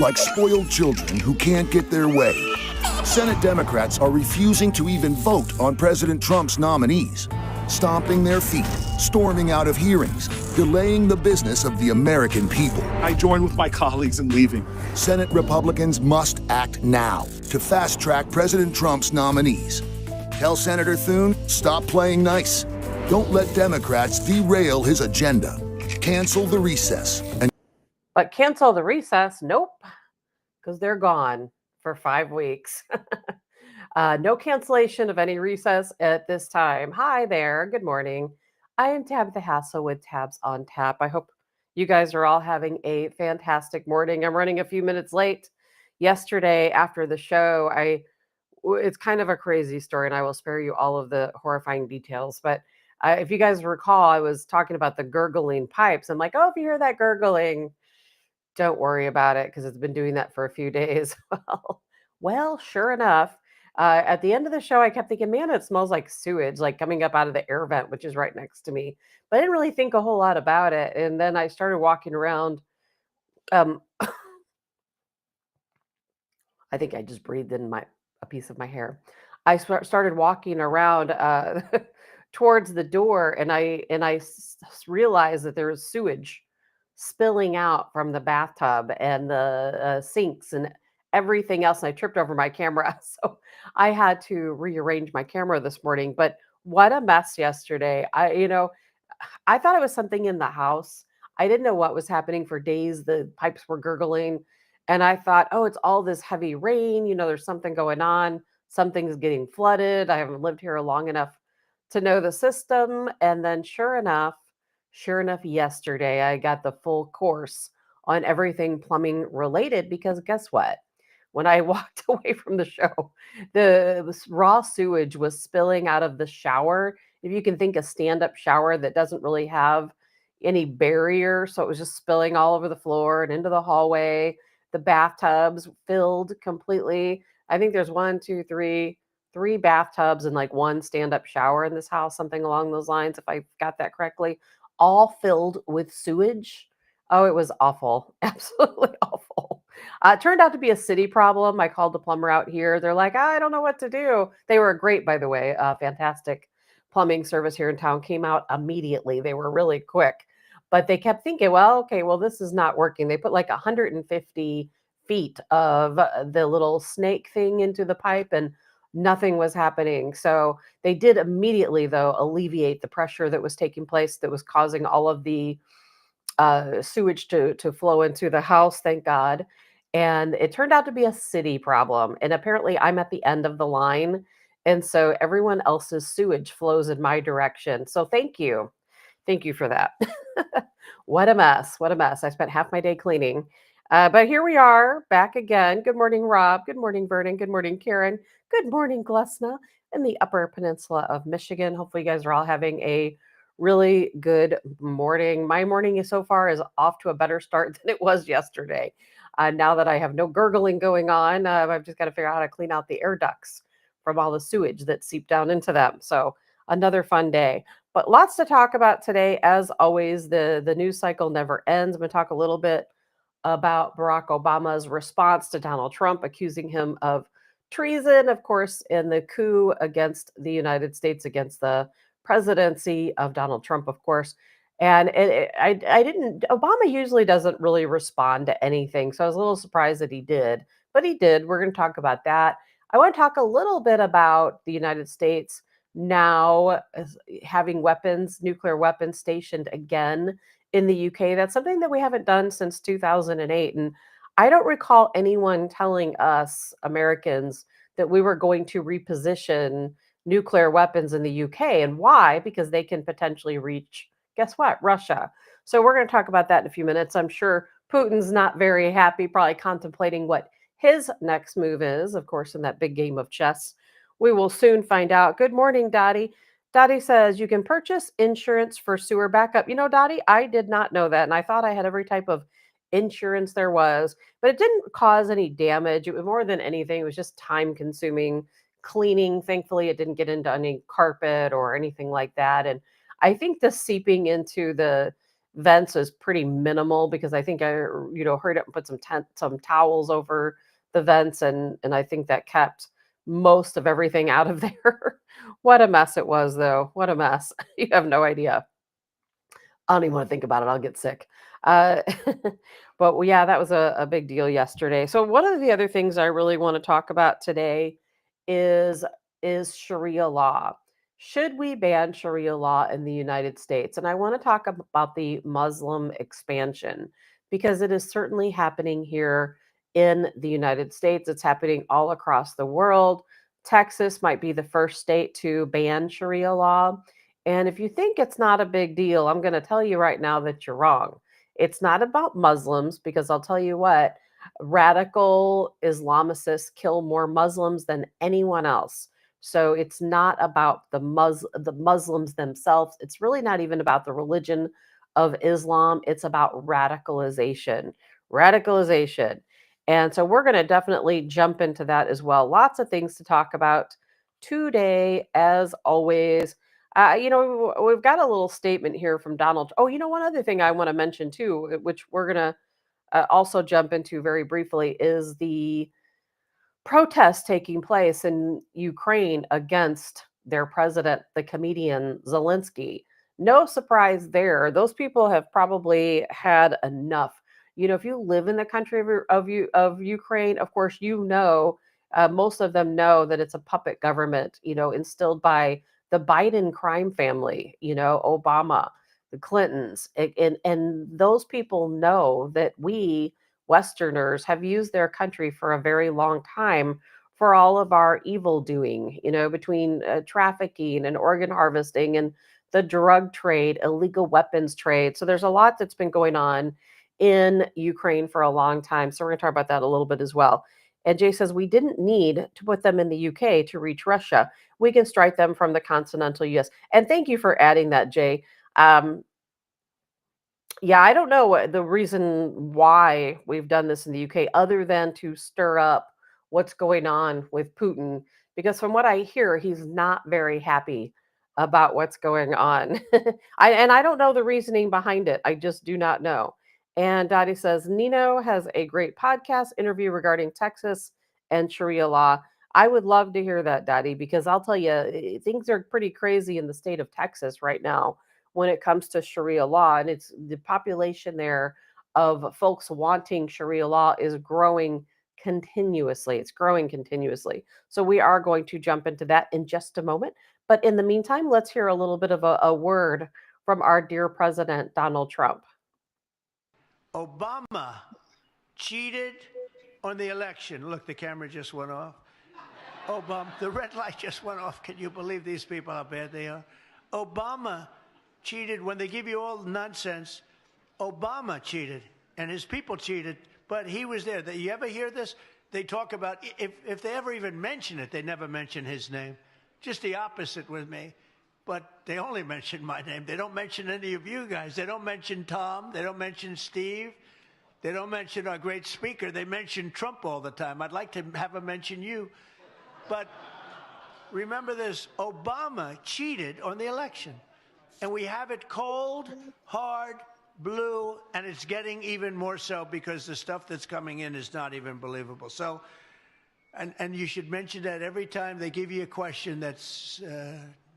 like spoiled children who can't get their way. Senate Democrats are refusing to even vote on President Trump's nominees, stomping their feet, storming out of hearings, delaying the business of the American people. I join with my colleagues in leaving. Senate Republicans must act now to fast-track President Trump's nominees. Tell Senator Thune, stop playing nice. Don't let Democrats derail his agenda. Cancel the recess. But cancel the recess? Nope, because they're gone for 5 weeks. No cancellation of any recess at this time. Hi there. Good morning. I am Tabitha Hassell with Tabs on Tap. I hope you guys are all having a fantastic morning. I'm running a few minutes late. Yesterday after the show, it's kind of a crazy story, and I will spare you all of the horrifying details. But if you guys recall, I was talking about the gurgling pipes. I'm like, oh, if you hear that gurgling, don't worry about it because it's been doing that for a few days. Well, sure enough, at the end of the show, I kept thinking, man, it smells like sewage, like coming up out of the air vent, which is right next to me. But I didn't really think a whole lot about it. And then I started walking around. I think I just breathed in a piece of my hair. I started walking around towards the door, and I realized that there was sewage spilling out from the bathtub and the sinks and everything else. And I tripped over my camera. So I had to rearrange my camera this morning. But what a mess yesterday. I thought it was something in the house. I didn't know what was happening for days. The pipes were gurgling. And I thought, oh, it's all this heavy rain. There's something going on. Something's getting flooded. I haven't lived here long enough to know the system. And then sure enough, yesterday, I got the full course on everything plumbing related because guess what? When I walked away from the show, the raw sewage was spilling out of the shower. If you can think a stand-up shower that doesn't really have any barrier, so it was just spilling all over the floor and into the hallway. The bathtubs filled completely. I think there's three bathtubs and like one stand-up shower in this house, something along those lines, if I got that correctly, all filled with sewage. Oh, it was awful. Absolutely awful. It turned out to be a city problem. I called the plumber out here. They're like, I don't know what to do. They were great, by the way. Fantastic plumbing service here in town, came out immediately. They were really quick, but they kept thinking, well, this is not working. They put like 150 feet of the little snake thing into the pipe and nothing was happening. So they did immediately, though, alleviate the pressure that was taking place that was causing all of the sewage to flow into the house, thank God. And it turned out to be a city problem. And apparently I'm at the end of the line. And so everyone else's sewage flows in my direction. So thank you. Thank you for that. What a mess. What a mess. I spent half my day cleaning. But here we are back again. Good morning, Rob. Good morning, Vernon. Good morning, Karen. Good morning, Glesna in the Upper Peninsula of Michigan. Hopefully you guys are all having a really good morning. My morning so far is off to a better start than it was yesterday. Now that I have no gurgling going on, I've just got to figure out how to clean out the air ducts from all the sewage that seep down into them. So another fun day. But lots to talk about today. As always, the news cycle never ends. I'm going to talk a little bit about Barack Obama's response to Donald Trump, accusing him of treason, of course, in the coup against the United States, against the presidency of Donald Trump, of course. And Obama usually doesn't really respond to anything. So I was a little surprised that he did, but he did. We're going to talk about that. I want to talk a little bit about the United States now having nuclear weapons stationed again in the UK. That's something that we haven't done since 2008. And I don't recall anyone telling us Americans that we were going to reposition nuclear weapons in the UK. And why? Because they can potentially reach, guess what? Russia. So we're going to talk about that in a few minutes. I'm sure Putin's not very happy, probably contemplating what his next move is, of course, in that big game of chess. We will soon find out. Good morning, Dottie. Dottie says you can purchase insurance for sewer backup. Dottie, I did not know that. And I thought I had every type of insurance there was, but it didn't cause any damage. It was more than anything. It was just time consuming cleaning. Thankfully, it didn't get into any carpet or anything like that. And I think the seeping into the vents is pretty minimal because I think I, hurried up and put some towels over the vents, and I think that kept most of everything out of there. What a mess it was, though. What a mess. You have no idea. I don't even want to think about it. I'll get sick. Uh, but yeah, that was a big deal yesterday. So one of the other things I really want to talk about today is is Sharia law. Should we ban Sharia law in the United States? And I want to talk about the Muslim expansion because it is certainly happening here in the United States. It's happening all across the world. Texas might be the first state to ban Sharia law. And if you think it's not a big deal, I'm going to tell you right now that you're wrong. It's not about Muslims because I'll tell you what, radical Islamicists kill more Muslims than anyone else. So it's not about the Muslims themselves. It's really not even about the religion of Islam. It's about radicalization. Radicalization. And so we're going to definitely jump into that as well. Lots of things to talk about today, as always. We've got a little statement here from Donald. Oh, one other thing I want to mention too, which we're going to also jump into very briefly, is the protests taking place in Ukraine against their president, the comedian Zelensky. No surprise there. Those people have probably had enough. If you live in the country of Ukraine, of course, most of them know that it's a puppet government, instilled by the Biden crime family, Obama, the Clintons, and those people know that we Westerners have used their country for a very long time for all of our evil doing, between trafficking and organ harvesting and the drug trade, illegal weapons trade. So there's a lot that's been going on in Ukraine for a long time. So we're going to talk about that a little bit as well. And Jay says we didn't need to put them in the UK to reach Russia. We can strike them from the continental US. And thank you for adding that, Jay. Um, yeah, I don't know what the reason why we've done this in the UK other than to stir up what's going on with Putin, because from what I hear, he's not very happy about what's going on. I don't know the reasoning behind it. I just do not know. And Dottie says Nino has a great podcast interview regarding Texas and Sharia law. I would love to hear that, Dottie, because I'll tell you, things are pretty crazy in the state of Texas right now when it comes to Sharia law. And it's the population there of folks wanting Sharia law is growing continuously. It's growing continuously. So we are going to jump into that in just a moment. But in the meantime, let's hear a little bit of a word from our dear President, Donald Trump. Obama cheated on the election. Look, the camera just went off. Obama, the red light just went off. Can you believe these people, how bad they are? Obama cheated. When they give you all the nonsense, Obama cheated and his people cheated, but he was there. You ever hear this? They talk about, if they ever even mention it, they never mention his name. Just the opposite with me. But they only mention my name. They don't mention any of you guys. They don't mention Tom. They don't mention Steve. They don't mention our great speaker. They mention Trump all the time. I'd like to have them mention you. But remember this, Obama cheated on the election. And we have it cold, hard, blue, and it's getting even more so because the stuff that's coming in is not even believable. So, and you should mention that every time they give you a question that's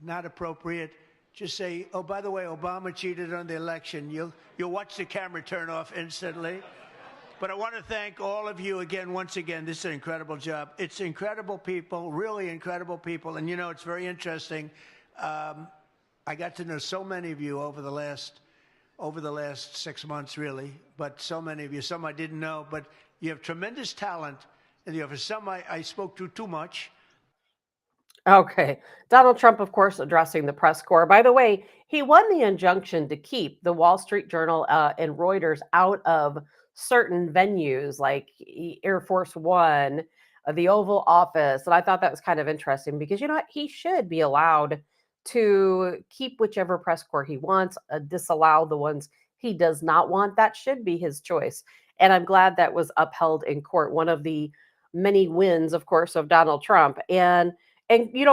not appropriate. Just say, oh, by the way, Obama cheated on the election. You'll watch the camera turn off instantly. But I want to thank all of you again, once again. This is an incredible job. It's incredible people, really incredible people. And, it's very interesting. I got to know so many of you over the last 6 months, really. But so many of you, some I didn't know. But you have tremendous talent in the office. Some I spoke to too much. Okay. Donald Trump, of course, addressing the press corps. By the way, he won the injunction to keep the Wall Street Journal and Reuters out of certain venues like Air Force One, the Oval Office. And I thought that was kind of interesting because, he should be allowed to keep whichever press corps he wants, disallow the ones he does not want. That should be his choice. And I'm glad that was upheld in court. One of the many wins, of course, of Donald Trump. And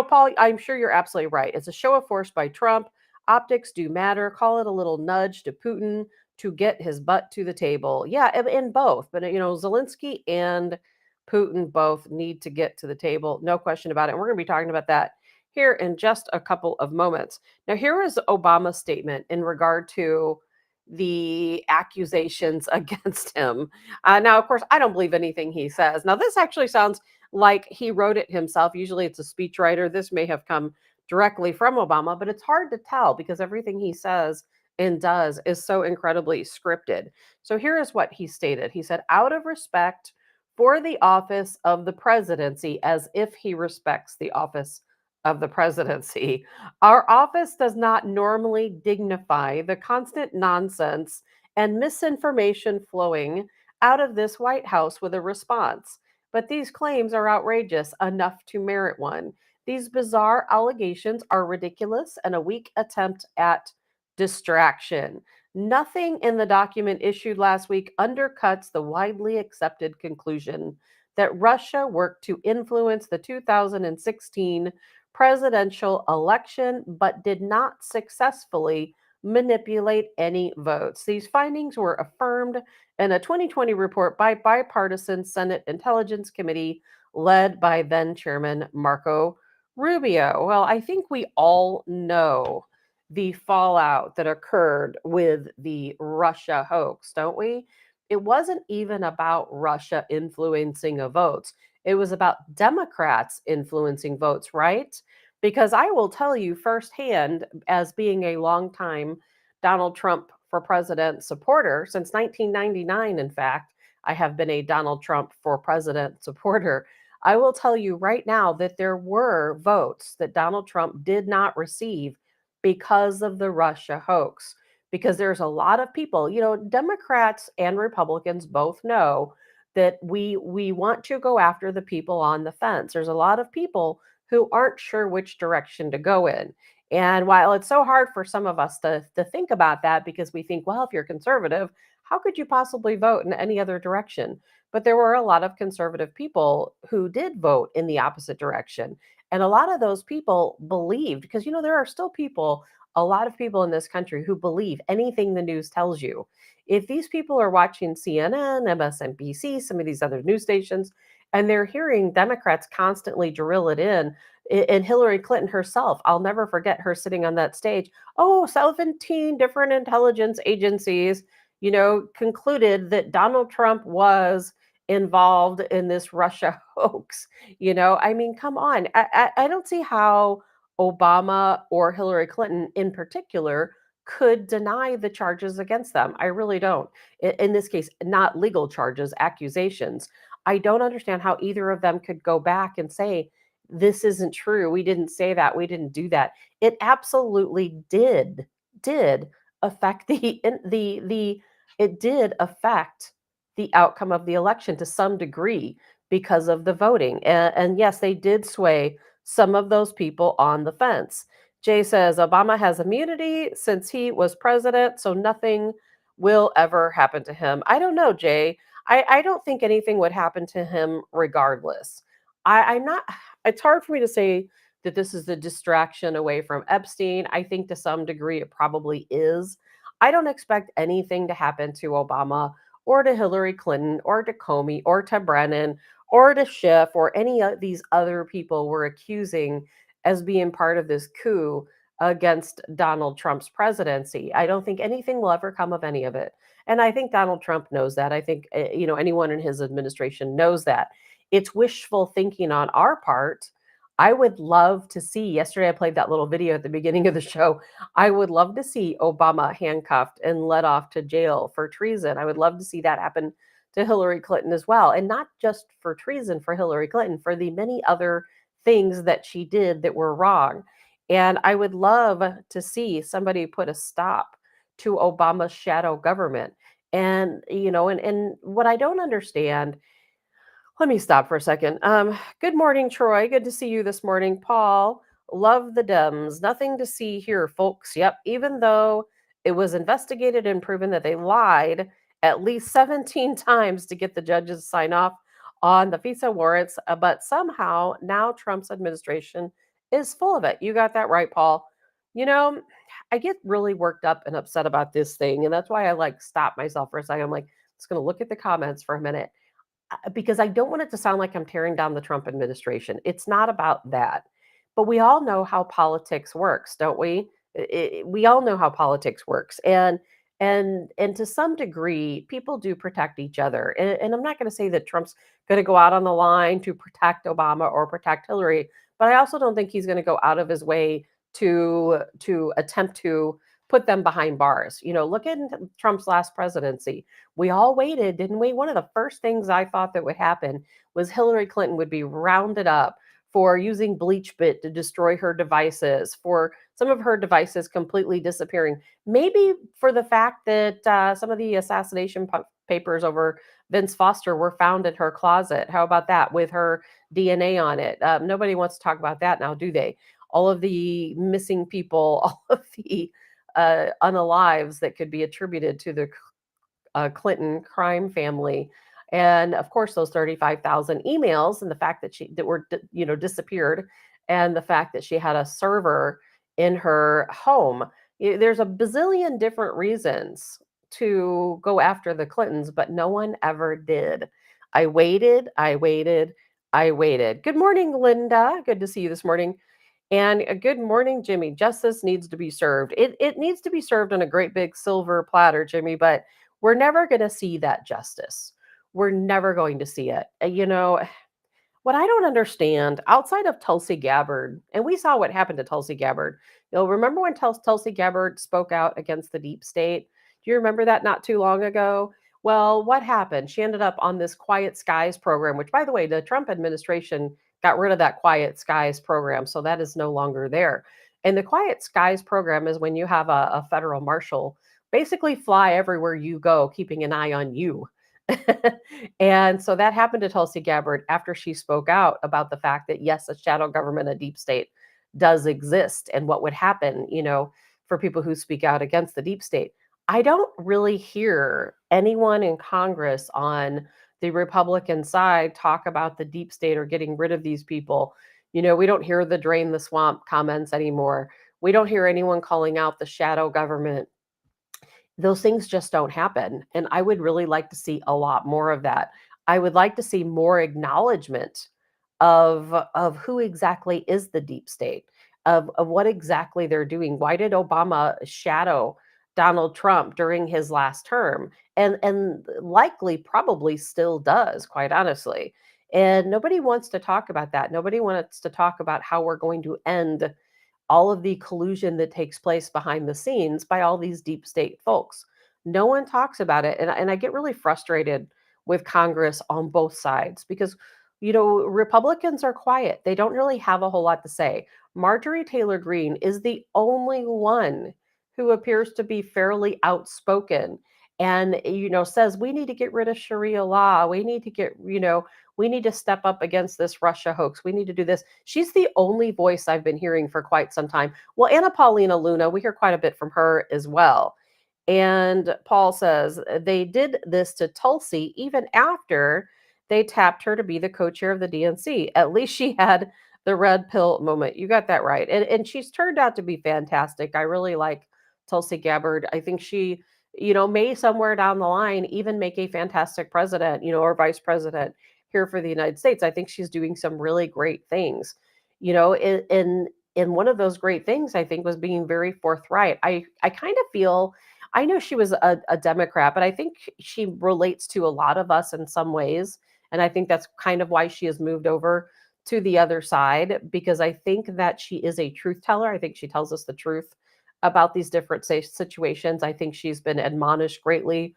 Paul, I'm sure you're absolutely right. It's a show of force by Trump. Optics do matter. Call it a little nudge to Putin. to get his butt to the table. Yeah, in both, but Zelensky and Putin both need to get to the table, no question about it. And we're going to be talking about that here in just a couple of moments. Now, here is Obama's statement in regard to the accusations against him. Now, of course, I don't believe anything he says. Now, this actually sounds like he wrote it himself. Usually it's a speechwriter. This may have come directly from Obama, but it's hard to tell because everything he says and does is so incredibly scripted. So here is what he stated. He said, out of respect for the office of the presidency, as if he respects the office of the presidency, our office does not normally dignify the constant nonsense and misinformation flowing out of this White House with a response. But these claims are outrageous enough to merit one. These bizarre allegations are ridiculous and a weak attempt at distraction. Nothing in the document issued last week undercuts the widely accepted conclusion that Russia worked to influence the 2016 presidential election, but did not successfully manipulate any votes. These findings were affirmed in a 2020 report by bipartisan Senate Intelligence Committee led by then Chairman Marco Rubio. Well, I think we all know the fallout that occurred with the Russia hoax, don't we? It wasn't even about Russia influencing a vote. It was about Democrats influencing votes, right? Because I will tell you firsthand, as being a longtime Donald Trump for president supporter since 1999, in fact, I have been a Donald Trump for president supporter. I will tell you right now that there were votes that Donald Trump did not receive because of the Russia hoax. Because there's a lot of people, Democrats and Republicans both know that we want to go after the people on the fence. There's a lot of people who aren't sure which direction to go in. And while it's so hard for some of us to think about that because we think, well, if you're conservative, how could you possibly vote in any other direction? But there were a lot of conservative people who did vote in the opposite direction. And a lot of those people believed, because, there are still people, a lot of people in this country who believe anything the news tells you. If these people are watching CNN, MSNBC, some of these other news stations, and they're hearing Democrats constantly drill it in, and Hillary Clinton herself, I'll never forget her sitting on that stage. Oh, 17 different intelligence agencies, concluded that Donald Trump was involved in this Russia hoax. I mean, come on. I don't see how Obama or Hillary Clinton in particular could deny the charges against them. I really don't. In this case, not legal charges, accusations. I don't understand how either of them could go back and say, this isn't true. We didn't say that. We didn't do that. It absolutely did affect it did affect the outcome of the election to some degree because of the voting. And yes, they did sway some of those people on the fence. Jay says Obama has immunity since he was president, so nothing will ever happen to him. I don't know, Jay. I don't think anything would happen to him regardless. I'm not, it's hard for me to say that this is the distraction away from Epstein. I think to some degree it probably is. I don't expect anything to happen to Obama or to Hillary Clinton or to Comey or to Brennan or to Schiff or any of these other people we're accusing as being part of this coup against Donald Trump's presidency. I don't think anything will ever come of any of it. And I think Donald Trump knows that. I think, anyone in his administration knows that. It's wishful thinking on our part. I would love to see, yesterday I played that little video at the beginning of the show. I would love to see Obama handcuffed and led off to jail for treason. I would love to see that happen to Hillary Clinton as well. And not just for treason for Hillary Clinton, for the many other things that she did that were wrong. And I would love to see somebody put a stop to Obama's shadow government. And, and what I don't understand, let me stop for a second. Good morning, Troy. Good to see you this morning. Paul, love the Dems. Nothing to see here, folks. Yep. Even though it was investigated and proven that they lied at least 17 times to get the judges to sign off on the FISA warrants, but somehow now Trump's administration is full of it. You got that right, Paul. You know, I get really worked up and upset about this thing, and that's why I like stop myself for a second. I'm like, just going to look at the comments for a minute because I don't want it to sound like I'm tearing down the Trump administration. It's not about that. But we all know how politics works, don't we? We all know how politics works. And to some degree, people do protect each other. And I'm not going to say that Trump's going to go out on the line to protect Obama or protect Hillary, but I also don't think he's going to go out of his way to attempt to put them behind bars. Look at Trump's last presidency. We all waited, didn't we? One of the first things I thought that would happen was Hillary Clinton would be rounded up for using bleach bit to destroy her devices, for some of her devices completely disappearing. Maybe for the fact that some of the assassination papers over Vince Foster were found in her closet. How about that with her DNA on it? Nobody wants to talk about that now, do they? All of the missing people, all of the unalives that could be attributed to the Clinton crime family, and of course those 35,000 emails, and the fact that she that were disappeared, and the fact that she had a server in her home. There's a bazillion different reasons to go after the Clintons, but no one ever did. I waited, I waited, I waited. Good morning, Linda. Good to see you this morning. And good morning, Jimmy. Justice needs to be served. It needs to be served on a great big silver platter, Jimmy, but we're never going to see that justice. We're never going to see it. What I don't understand outside of Tulsi Gabbard, and we saw what happened to Tulsi Gabbard. Remember when Tulsi Gabbard spoke out against the deep state? Do you remember that not too long ago? Well, what happened? She ended up on this Quiet Skies program, which, by the way, the Trump administration got rid of that Quiet Skies program. So that is no longer there. And the Quiet Skies program is when you have a federal marshal basically fly everywhere you go, keeping an eye on you. And so that happened to Tulsi Gabbard after she spoke out about the fact that, yes, a shadow government, a deep state does exist, and what would happen, for people who speak out against the deep state. I don't really hear anyone in Congress on the Republican side talk about the deep state or getting rid of these people. We don't hear the drain the swamp comments anymore. We don't hear anyone calling out the shadow government. Those things just don't happen. And I would really like to see a lot more of that. I would like to see more acknowledgement of who exactly is the deep state, of what exactly they're doing. Why did Obama shadow Donald Trump during his last term? And likely probably still does, quite honestly. And nobody wants to talk about that. Nobody wants to talk about how we're going to end all of the collusion that takes place behind the scenes by all these deep state folks. No one talks about it. And I get really frustrated with Congress on both sides because, Republicans are quiet. They don't really have a whole lot to say. Marjorie Taylor Greene is the only one who appears to be fairly outspoken and, says we need to get rid of Sharia law. We need to step up against this Russia hoax. We need to do this. She's the only voice I've been hearing for quite some time. Well, Anna Paulina Luna, we hear quite a bit from her as well. And Paul says they did this to Tulsi even after they tapped her to be the co-chair of the DNC. At least she had the red pill moment. You got that right. And she's turned out to be fantastic. I really like Tulsi Gabbard. I think she, may somewhere down the line even make a fantastic president, or vice president here for the United States. I think she's doing some really great things. In one of those great things, I think, was being very forthright. I kind of feel, I know she was a Democrat, but I think she relates to a lot of us in some ways. And I think that's kind of why she has moved over to the other side, because I think that she is a truth teller. I think she tells us the truth about these different situations. I think she's been admonished greatly,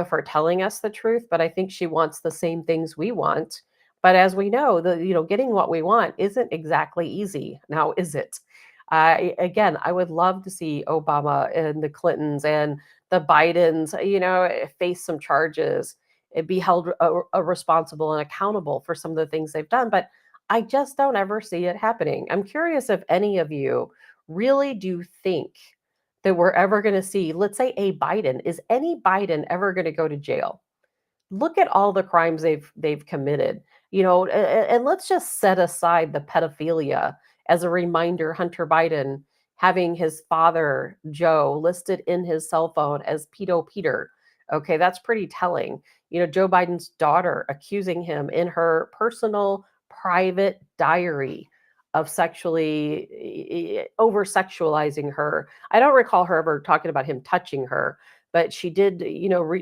for telling us the truth, but I think she wants the same things we want. But as we know, getting what we want isn't exactly easy. Now, is it? Again, I would love to see Obama and the Clintons and the Bidens, face some charges and be held responsible and accountable for some of the things they've done. But I just don't ever see it happening. I'm curious if any of you really do think that we're ever going to see, let's say, a Biden. Is any Biden ever going to go to jail? Look at all the crimes they've committed, and let's just set aside the pedophilia as a reminder. Hunter Biden having his father, Joe, listed in his cell phone as Pedo Peter. Okay, that's pretty telling. Joe Biden's daughter accusing him in her personal, private diary of sexually over sexualizing her. I don't recall her ever talking about him touching her, but she did,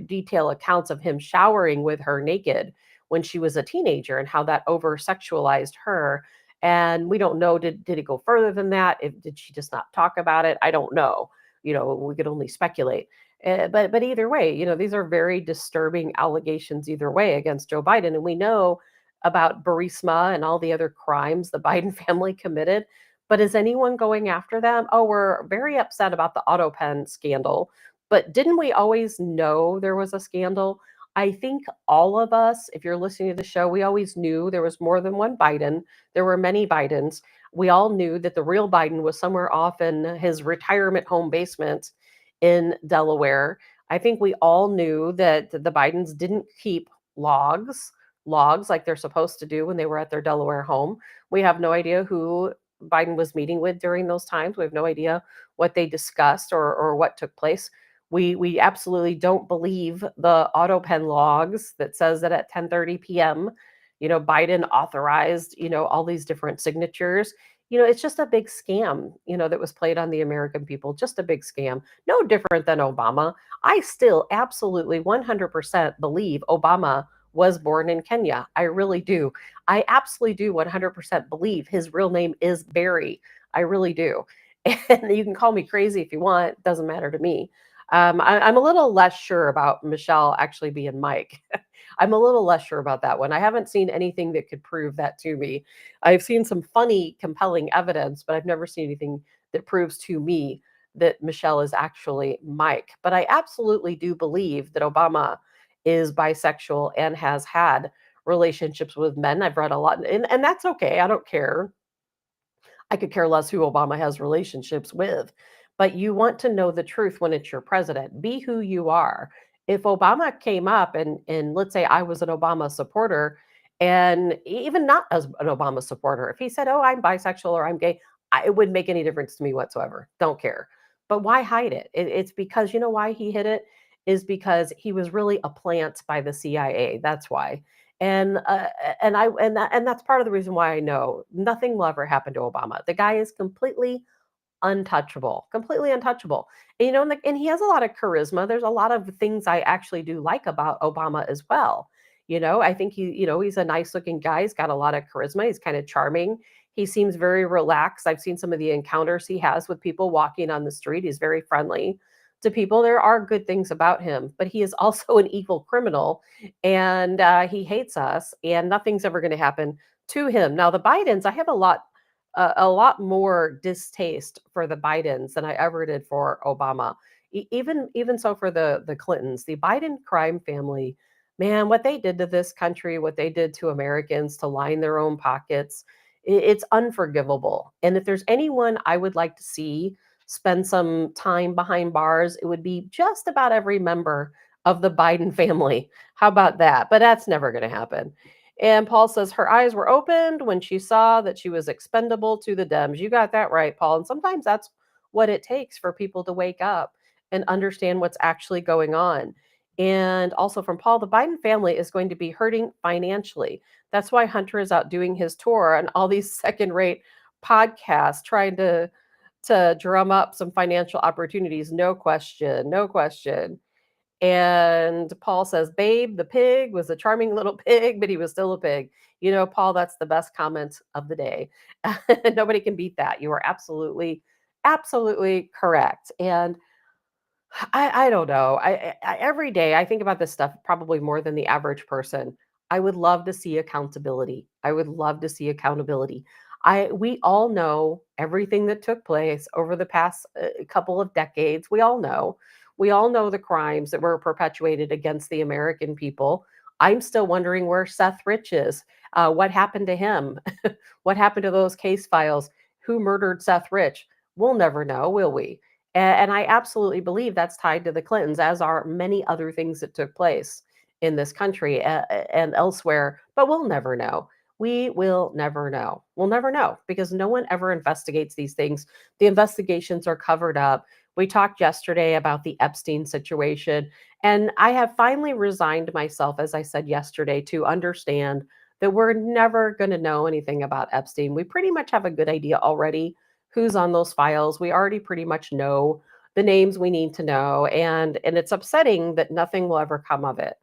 detail accounts of him showering with her naked when she was a teenager and how that over sexualized her. And we don't know, did it go further than that? Did she just not talk about it? I don't know. We could only speculate. But either way, these are very disturbing allegations either way against Joe Biden. And we know about Burisma and all the other crimes the Biden family committed. But is anyone going after them? Oh, we're very upset about the auto pen scandal. But didn't we always know there was a scandal? I think all of us, if you're listening to the show, we always knew there was more than one Biden. There were many Bidens. We all knew that the real Biden was somewhere off in his retirement home basement in Delaware. I think we all knew that the Bidens didn't keep logs like they're supposed to do when they were at their Delaware home. We have no idea who Biden was meeting with during those times. We have no idea what they discussed or what took place. We absolutely don't believe the auto pen logs that says that at 10:30 p.m., Biden authorized, all these different signatures. It's just a big scam, that was played on the American people, just a big scam. No different than Obama. I still absolutely 100% believe Obama was born in Kenya. I really do. I absolutely do 100% believe his real name is Barry. I really do. And you can call me crazy if you want, doesn't matter to me. I'm a little less sure about Michelle actually being Mike. I'm a little less sure about that one. I haven't seen anything that could prove that to me. I've seen some funny, compelling evidence, but I've never seen anything that proves to me that Michelle is actually Mike. But I absolutely do believe that Obama is bisexual and has had relationships with men. I've read a lot, and that's okay. I don't care. I could care less who Obama has relationships with. But you want to know the truth when it's your president. Be who you are. If Obama came up and let's say I was an Obama supporter, and even not as an Obama supporter, if he said, "Oh, I'm bisexual or I'm gay," it wouldn't make any difference to me whatsoever. Don't care. But why hide it? It's because you know why he hid it is because he was really a plant by the CIA. That's why. And that's part of the reason why I know nothing will ever happen to Obama. The guy is completely untouchable, completely untouchable. And he has a lot of charisma. There's a lot of things I actually do like about Obama as well. I think he's a nice looking guy. He's got a lot of charisma. He's kind of charming. He seems very relaxed. I've seen some of the encounters he has with people walking on the street. He's very friendly to people. There are good things about him, but he is also an evil criminal, and he hates us. And nothing's ever going to happen to him. Now, the Bidens, I have a lot more distaste for the Bidens than I ever did for Obama. Even so for the Clintons, the Biden crime family, man, what they did to this country, what they did to Americans to line their own pockets, it's unforgivable. And if there's anyone I would like to see spend some time behind bars, it would be just about every member of the Biden family. How about that? But that's never going to happen. And Paul says her eyes were opened when she saw that she was expendable to the Dems. You got that right, Paul. And sometimes that's what it takes for people to wake up and understand what's actually going on. And also from Paul, the Biden family is going to be hurting financially. That's why Hunter is out doing his tour and all these second-rate podcasts trying to drum up some financial opportunities. No question, no question. And Paul says, "Babe, the pig was a charming little pig, but he was still a pig." Paul, that's the best comment of the day. Nobody can beat that. You are absolutely, absolutely correct. And I don't know. Every day I think about this stuff probably more than the average person. I would love to see accountability. I would love to see accountability. We all know everything that took place over the past couple of decades. We all know. We all know the crimes that were perpetuated against the American people. I'm still wondering where Seth Rich is. What happened to him? What happened to those case files? Who murdered Seth Rich? We'll never know, will we? And I absolutely believe that's tied to the Clintons, as are many other things that took place in this country and elsewhere, but we'll never know. We will never know. We'll never know because no one ever investigates these things. The investigations are covered up. We talked yesterday about the Epstein situation, and I have finally resigned myself, as I said yesterday, to understand that we're never going to know anything about Epstein. We pretty much have a good idea already who's on those files. We already pretty much know the names we need to know, and it's upsetting that nothing will ever come of it.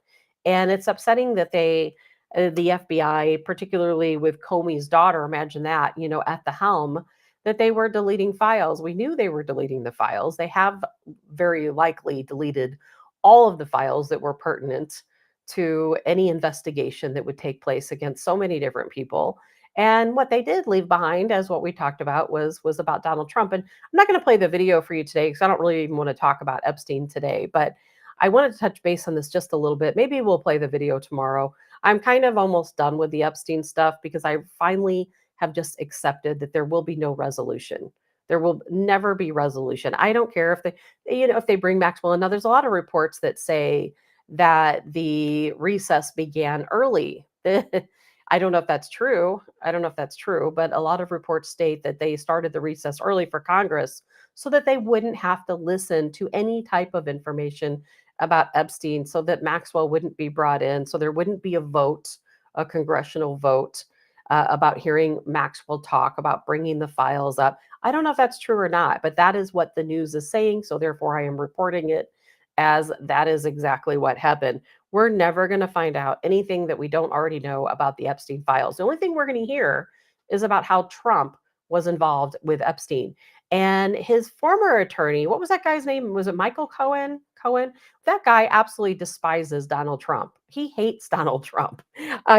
And it's upsetting that the FBI, particularly with Comey's daughter, imagine that, at the helm, that they were deleting files. We knew they were deleting the files. They have very likely deleted all of the files that were pertinent to any investigation that would take place against so many different people. And what they did leave behind, as what we talked about, was about Donald Trump. And I'm not going to play the video for you today because I don't really even want to talk about Epstein today. But I wanted to touch base on this just a little bit. Maybe we'll play the video tomorrow. I'm kind of almost done with the Epstein stuff because I finally have just accepted that there will be no resolution. There will never be resolution. I don't care if if they bring Maxwell in. Now, there's a lot of reports that say that the recess began early. I don't know if that's true. I don't know if that's true, but a lot of reports state that they started the recess early for Congress so that they wouldn't have to listen to any type of information about Epstein, so that Maxwell wouldn't be brought in, so there wouldn't be a vote, a congressional vote about hearing Maxwell talk about bringing the files up. I don't know if that's true or not, but that is what the news is saying. So therefore, I am reporting it as that is exactly what happened. We're never going to find out anything that we don't already know about the Epstein files. The only thing we're going to hear is about how Trump was involved with Epstein. And his former attorney, what was that guy's name? Was it Michael Cohen? Cohen? That guy absolutely despises Donald Trump. He hates Donald Trump.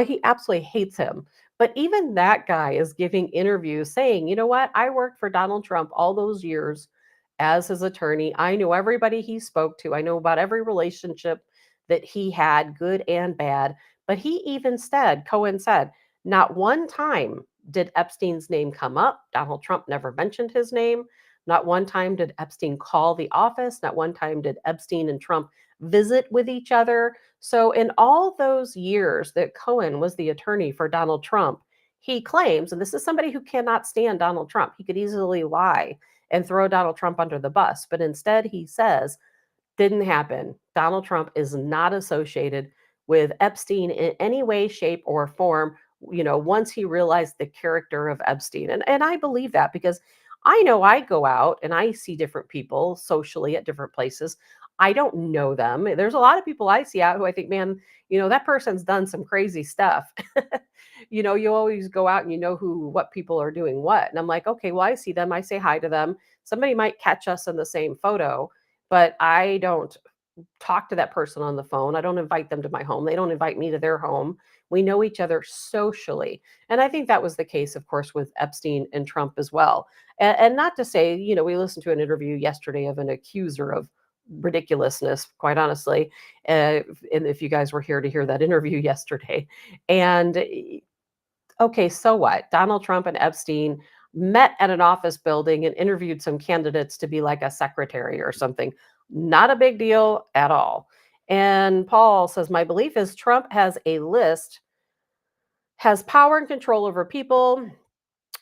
He absolutely hates him. But even that guy is giving interviews saying, you know what? I worked for Donald Trump all those years as his attorney. I knew everybody he spoke to. I know about every relationship that he had, good and bad. But he even said, Cohen said, not one time did Epstein's name come up. Donald Trump never mentioned his name. Not one time did Epstein call the office. Not one time did Epstein and Trump visit with each other. So, in all those years that Cohen was the attorney for Donald Trump, he claims, and this is somebody who cannot stand Donald Trump, he could easily lie and throw Donald Trump under the bus. But instead, he says, didn't happen. Donald Trump is not associated with Epstein in any way, shape, or form. Once he realized the character of Epstein. And I believe that because I know I go out and I see different people socially at different places. I don't know them. There's a lot of people I see out who I think, man, that person's done some crazy stuff. You always go out and what people are doing what. And I'm like, okay, well, I see them. I say hi to them. Somebody might catch us in the same photo, but I don't talk to that person on the phone. I don't invite them to my home. They don't invite me to their home. We know each other socially. And I think that was the case, of course, with Epstein and Trump as well. And not to say, we listened to an interview yesterday of an accuser of ridiculousness, quite honestly. And if you guys were here to hear that interview yesterday. And okay, so what? Donald Trump and Epstein met at an office building and interviewed some candidates to be like a secretary or something. Not a big deal at all. And Paul says, my belief is Trump has a list, has power and control over people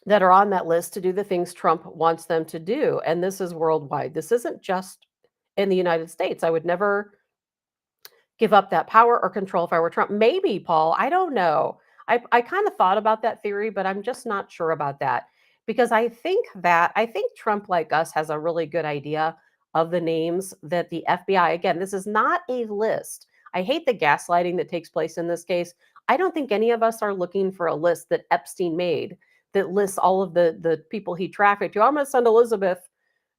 that are on that list to do the things Trump wants them to do. And this is worldwide. This isn't just in the United States. I would never give up that power or control if I were Trump. Maybe, Paul, I don't know. I kind of thought about that theory, but I'm just not sure about that because I think Trump, like us, has a really good idea of the names that the FBI, again, this is not a list. I hate the gaslighting that takes place in this case. I don't think any of us are looking for a list that Epstein made that lists all of the people he trafficked to. I'm going to send Elizabeth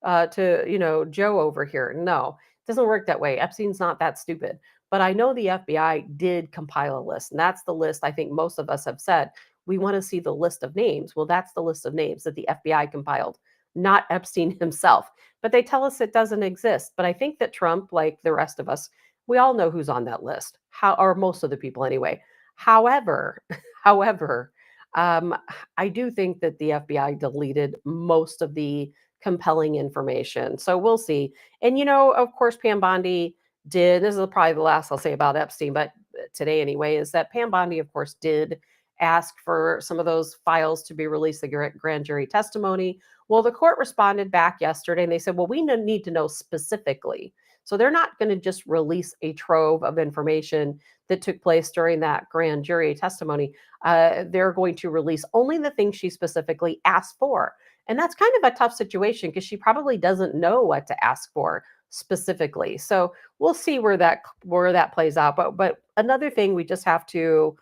to Joe over here. No, it doesn't work that way. Epstein's not that stupid. But I know the FBI did compile a list, and that's the list I think most of us have said. We want to see the list of names. Well, that's the list of names that the FBI compiled, not Epstein himself. But they tell us it doesn't exist. But I think that Trump, like the rest of us, we all know who's on that list. Or most of the people anyway. However, however, um, I do think that the FBI deleted most of the compelling information. So we'll see. And of course, Pam Bondi did, this is probably the last I'll say about Epstein, but today anyway, is that Pam Bondi, of course, did ask for some of those files to be released, the grand jury testimony. Well, the court responded back yesterday and they said, well, we need to know specifically. So they're not going to just release a trove of information that took place during that grand jury testimony. They're going to release only the things she specifically asked for. And that's kind of a tough situation because she probably doesn't know what to ask for specifically. So we'll see where that plays out. But another thing we just have to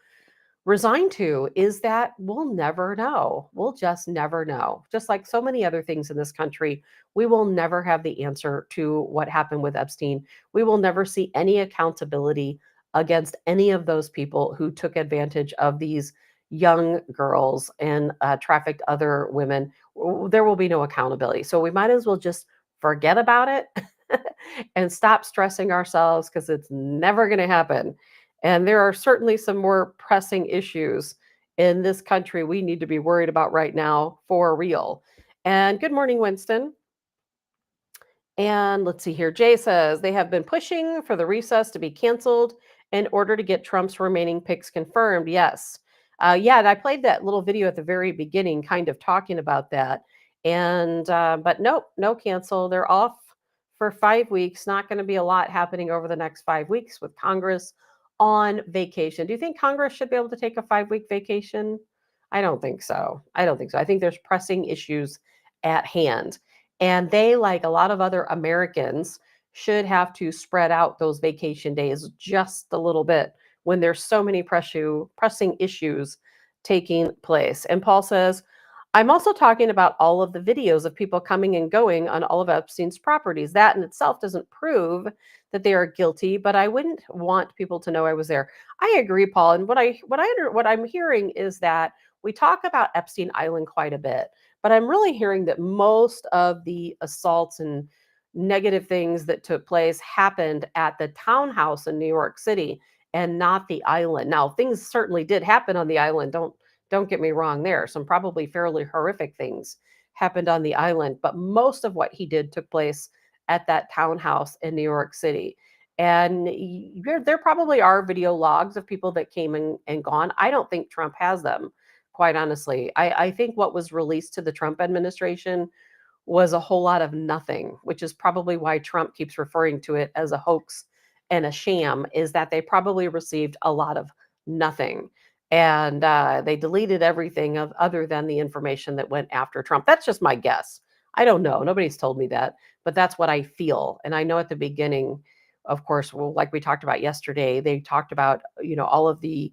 resign to is that we'll never know. We'll just never know. Just like so many other things in this country, we will never have the answer to what happened with Epstein. We will never see any accountability against any of those people who took advantage of these young girls and trafficked other women. There will be no accountability. So we might as well just forget about it and stop stressing ourselves because it's never going to happen. And there are certainly some more pressing issues in this country we need to be worried about right now for real. And good morning, Winston. And let's see here. Jay says they have been pushing for the recess to be canceled in order to get Trump's remaining picks confirmed. Yes. Yeah, and I played that little video at the very beginning, kind of talking about that. And, but nope, no cancel. They're off for 5 weeks. Not going to be a lot happening over the next 5 weeks with Congress on vacation. Do you think Congress should be able to take a 5 week vacation? I don't think so. I don't think so. I think there's pressing issues at hand. And they, like a lot of other Americans, should have to spread out those vacation days just a little bit when there's so many pressing issues taking place. And Paul says, I'm also talking about all of the videos of people coming and going on all of Epstein's properties. That in itself doesn't prove that they are guilty, but I wouldn't want people to know I was there. I agree, Paul. And what I'm hearing is that we talk about Epstein Island quite a bit, but I'm really hearing that most of the assaults and negative things that took place happened at the townhouse in New York City and not the island. Now, things certainly did happen on the island. Don't get me wrong there. Some probably fairly horrific things happened on the island, but most of what he did took place at that townhouse in New York City. And there probably are video logs of people that came and gone. I don't think Trump has them, quite honestly. I think what was released to the Trump administration was a whole lot of nothing, which is probably why Trump keeps referring to it as a hoax and a sham, is that they probably received a lot of nothing. And they deleted everything other than the information that went after Trump. That's just my guess. I don't know. Nobody's told me that, but that's what I feel. And I know at the beginning, of course, well, like we talked about yesterday, they talked about, all of the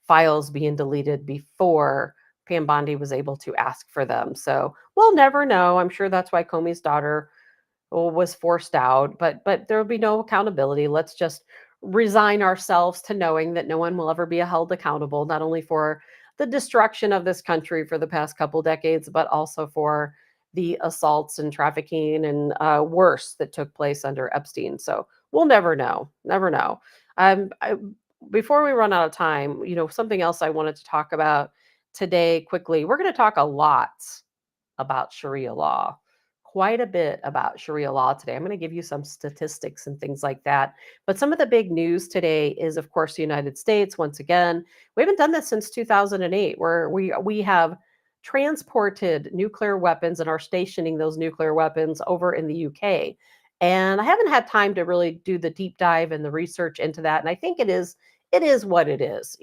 files being deleted before Pam Bondi was able to ask for them. So we'll never know. I'm sure that's why Comey's daughter was forced out, but there will be no accountability. Let's just resign ourselves to knowing that no one will ever be held accountable, not only for the destruction of this country for the past couple decades, but also for the assaults and trafficking and worse that took place under Epstein. So we'll never know. Never know. Before we run out of time, something else I wanted to talk about today quickly. We're going to talk a lot about Sharia law, quite a bit about Sharia law today. I'm going to give you some statistics and things like that. But some of the big news today is, of course, the United States. Once again, we haven't done this since 2008, where we have transported nuclear weapons and are stationing those nuclear weapons over in the UK. And I haven't had time to really do the deep dive and the research into that. And I think it is what it is.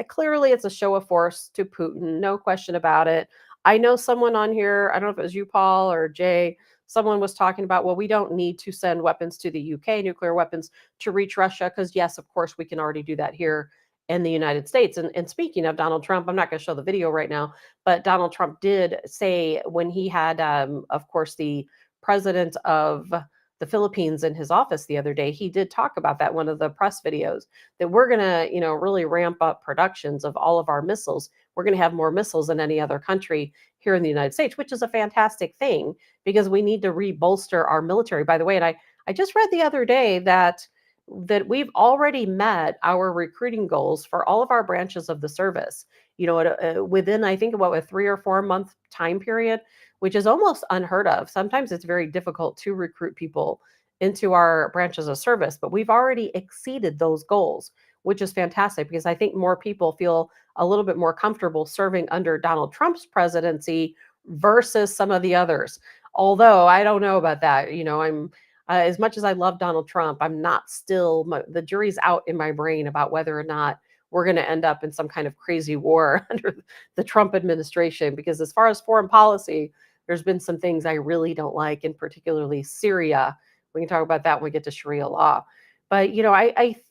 Clearly, it's a show of force to Putin, no question about it. I know someone on here, I don't know if it was you, Paul, or Jay, someone was talking about, well, we don't need to send weapons to the UK, nuclear weapons, to reach Russia, because yes, of course, we can already do that here in the United States. And speaking of Donald Trump, I'm not going to show the video right now, but Donald Trump did say when he had, of course, the president of the Philippines in his office the other day, he did talk about that, one of the press videos, that we're going to, really ramp up productions of all of our missiles. We're going to have more missiles than any other country here in the United States, which is a fantastic thing because we need to re-bolster our military. By the way, and I just read the other day that we've already met our recruiting goals for all of our branches of the service, within, I think, about a 3 or 4 month time period, which is almost unheard of. Sometimes it's very difficult to recruit people into our branches of service, but we've already exceeded those goals, which is fantastic because I think more people feel a little bit more comfortable serving under Donald Trump's presidency versus some of the others. Although I don't know about that. I'm as much as I love Donald Trump, I'm not still, the jury's out in my brain about whether or not we're going to end up in some kind of crazy war under the Trump administration. Because as far as foreign policy, there's been some things I really don't like, and particularly Syria. We can talk about that when we get to Sharia law. But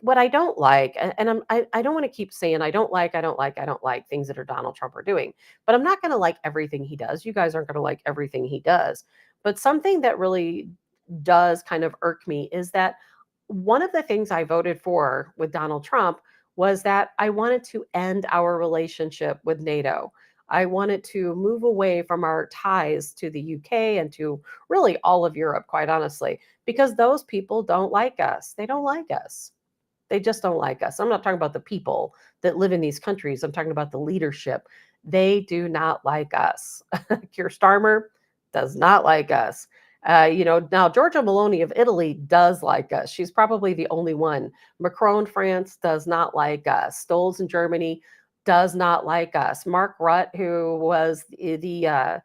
what I don't like, I don't want to keep saying I don't like things that are Donald Trump are doing, but I'm not going to like everything he does. You guys aren't going to like everything he does. But something that really does kind of irk me is that one of the things I voted for with Donald Trump was that I wanted to end our relationship with NATO. I wanted to move away from our ties to the UK and to really all of Europe, quite honestly, because those people don't like us. They don't like us. They just don't like us. I'm not talking about the people that live in these countries. I'm talking about the leadership. They do not like us. Keir Starmer does not like us. Now Giorgia Meloni of Italy does like us. She's probably the only one. Macron, France, does not like us. Stolz in Germany does not like us. Mark Rutte, who was the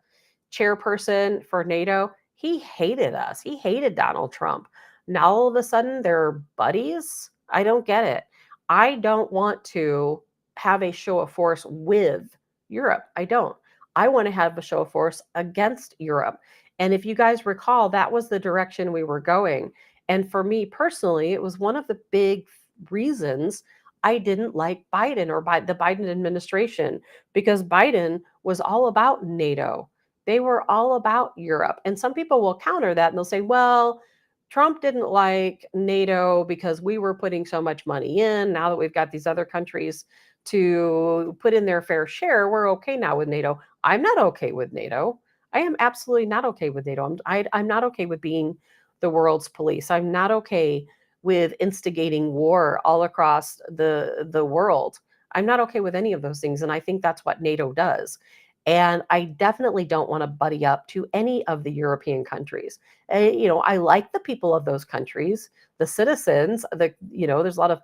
chairperson for NATO, he hated us. He hated Donald Trump. Now all of a sudden they're buddies. I don't get it. I don't want to have a show of force with Europe. I don't. I want to have a show of force against Europe. And if you guys recall, that was the direction we were going. And for me personally, it was one of the big reasons I didn't like Biden or the Biden administration, because Biden was all about NATO. They were all about Europe. And some people will counter that and they'll say, well, Trump didn't like NATO because we were putting so much money in. Now that we've got these other countries to put in their fair share, we're okay now with NATO. I'm not okay with NATO. I am absolutely not okay with NATO. I'm not okay with being the world's police. I'm not okay with instigating war all across the world. I'm not okay with any of those things. And I think that's what NATO does. And I definitely don't want to buddy up to any of the European countries. I like the people of those countries, the citizens, there's a lot of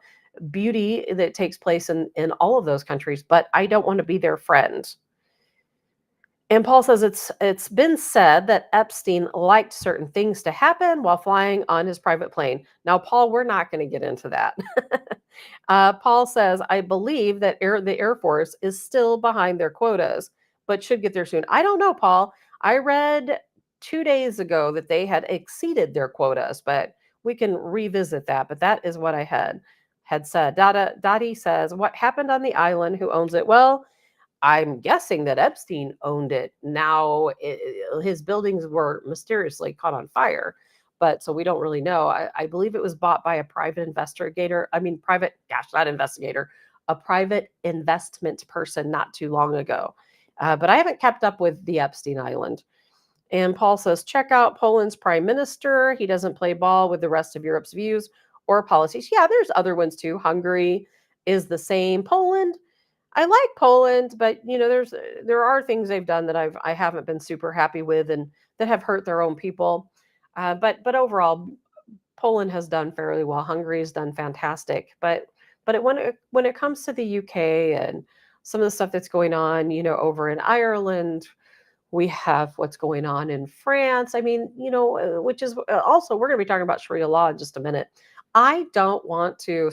beauty that takes place in all of those countries, but I don't want to be their friend. And Paul says it's been said that Epstein liked certain things to happen while flying on his private plane. Now, Paul, we're not going to get into that. Paul says, I believe that the Air Force is still behind their quotas, but should get there soon. I don't know, Paul. I read 2 days ago that they had exceeded their quotas, but we can revisit that. But that is what I had said. Dottie says, what happened on the island? Who owns it? Well, I'm guessing that Epstein owned it. Now, his buildings were mysteriously caught on fire, but so we don't really know. I believe it was bought by a private investigator. Not investigator, a private investment person not too long ago. But I haven't kept up with the Epstein Island. And Paul says, check out Poland's prime minister. He doesn't play ball with the rest of Europe's views or policies. Yeah, there's other ones too. Hungary is the same. Poland, I like Poland, but there are things they've done that I haven't been super happy with, and that have hurt their own people. But overall, Poland has done fairly well. Hungary has done fantastic. But when it comes to the UK and some of the stuff that's going on, over in Ireland, we have what's going on in France. I mean, which is also, we're going to be talking about Sharia law in just a minute. I don't want to.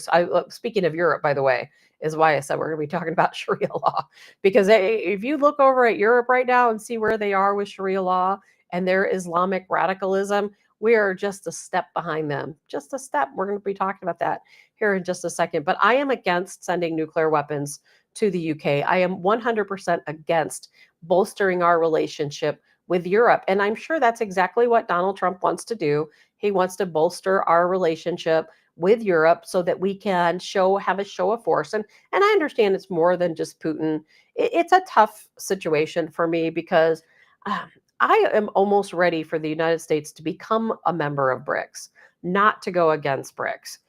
Speaking of Europe, by the way, is why I said we're going to be talking about Sharia law. Because if you look over at Europe right now and see where they are with Sharia law and their Islamic radicalism, we are just a step behind them. Just a step. We're going to be talking about that here in just a second. But I am against sending nuclear weapons to the UK. I am 100% against bolstering our relationship with Europe. And I'm sure that's exactly what Donald Trump wants to do. He wants to bolster our relationship with Europe so that we can have a show of force. And I understand it's more than just Putin. It's a tough situation for me because I am almost ready for the United States to become a member of BRICS, not to go against BRICS.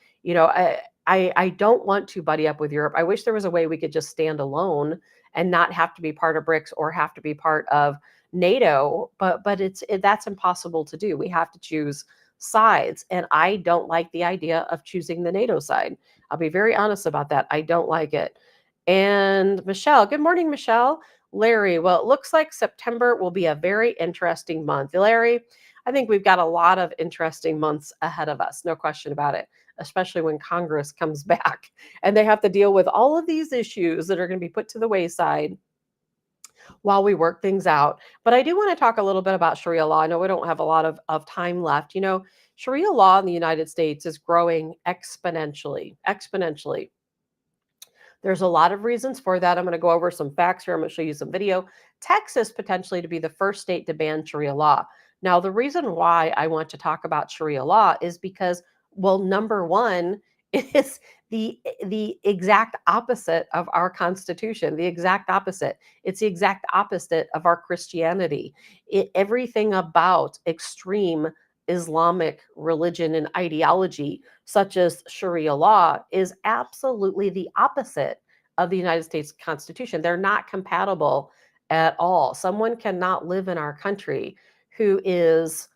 I don't want to buddy up with Europe. I wish there was a way we could just stand alone and not have to be part of BRICS or have to be part of NATO, but that's impossible to do. We have to choose sides. And I don't like the idea of choosing the NATO side. I'll be very honest about that. I don't like it. And Michelle, good morning, Michelle. Larry, well, it looks like September will be a very interesting month. Larry, I think we've got a lot of interesting months ahead of us, no question about it, especially when Congress comes back and they have to deal with all of these issues that are going to be put to the wayside while we work things out. But I do want to talk a little bit about Sharia law. I know we don't have a lot of time left. You know, Sharia law in the United States is growing exponentially, exponentially. There's a lot of reasons for that. I'm going to go over some facts here. I'm going to show you some video. Texas potentially to be the first state to ban Sharia law. Now, the reason why I want to talk about Sharia law is because, well, number one, it is the exact opposite of our Constitution, the exact opposite. It's the exact opposite of our Christianity. Everything about extreme Islamic religion and ideology, such as Sharia law, is absolutely the opposite of the United States Constitution. They're not compatible at all. Someone cannot live in our country who is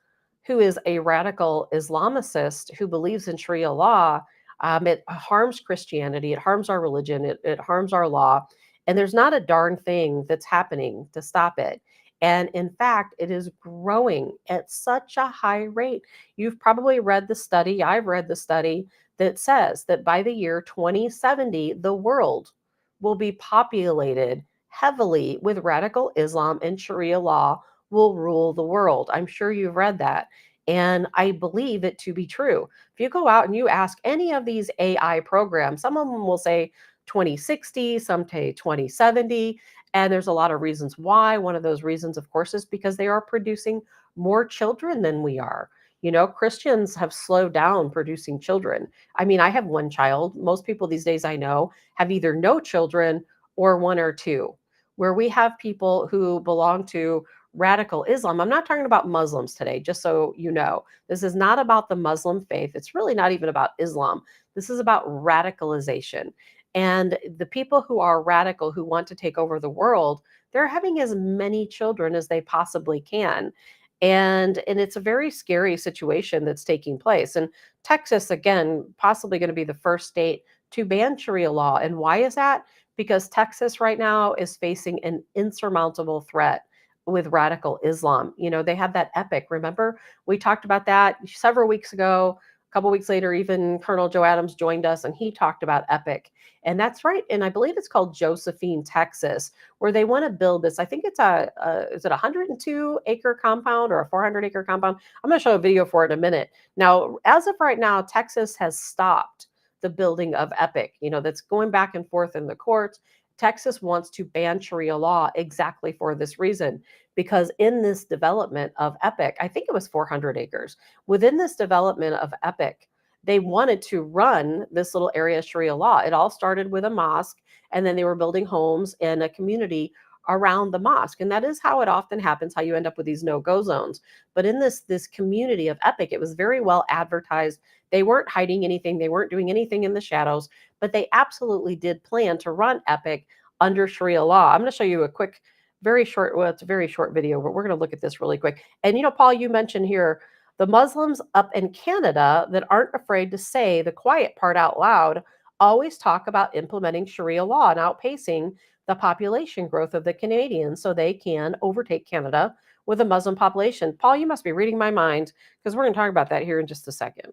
a radical Islamicist who believes in Sharia law. It harms Christianity, it harms our religion, it harms our law, and there's not a darn thing that's happening to stop it. And in fact, it is growing at such a high rate. You've probably read the study, I've read the study that says that by the year 2070, the world will be populated heavily with radical Islam, and Sharia law will rule the world. I'm sure you've read that. And I believe it to be true. If you go out and you ask any of these AI programs, some of them will say 2060, some say 2070. And there's a lot of reasons why. One of those reasons, of course, is because they are producing more children than we are. You know, Christians have slowed down producing children. I mean, I have one child. Most people these days I know have either no children or one or two. Where we have people who belong to radical Islam. I'm not talking about Muslims today, just so you know. This is not about the Muslim faith. It's really not even about Islam. This is about radicalization. And the people who are radical, who want to take over the world, they're having as many children as they possibly can. And it's a very scary situation that's taking place. And Texas, again, possibly going to be the first state to ban Sharia law. And why is that? Because Texas right now is facing an insurmountable threat with radical Islam. You know, they had that epic. Remember, we talked about that several weeks ago. A couple weeks later, even Colonel Joe Adams joined us and he talked about epic. And that's right. And I believe it's called Josephine, Texas, where they want to build this. I think it's is it a 102-acre compound or a 400-acre compound? I'm going to show a video for it in a minute. Now, as of right now, Texas has stopped the building of epic. You know, that's going back and forth in the courts. Texas wants to ban Sharia law exactly for this reason, because in this development of epic, I think it was 400 acres, within this development of epic, they wanted to run this little area Sharia law. It all started with a mosque, and then they were building homes and a community around the mosque. And that is how it often happens, how you end up with these no-go zones. But in this community of epic, it was very well advertised. They weren't hiding anything. They weren't doing anything in the shadows, but they absolutely did plan to run epic under Sharia law. I'm going to show you a quick, very short, well, it's a very short video, but we're going to look at this really quick. And, you know, Paul, you mentioned here the Muslims up in Canada that aren't afraid to say the quiet part out loud always talk about implementing Sharia law and outpacing the population growth of the Canadians so they can overtake Canada with a Muslim population. Paul, you must be reading my mind, because we're going to talk about that here in just a second.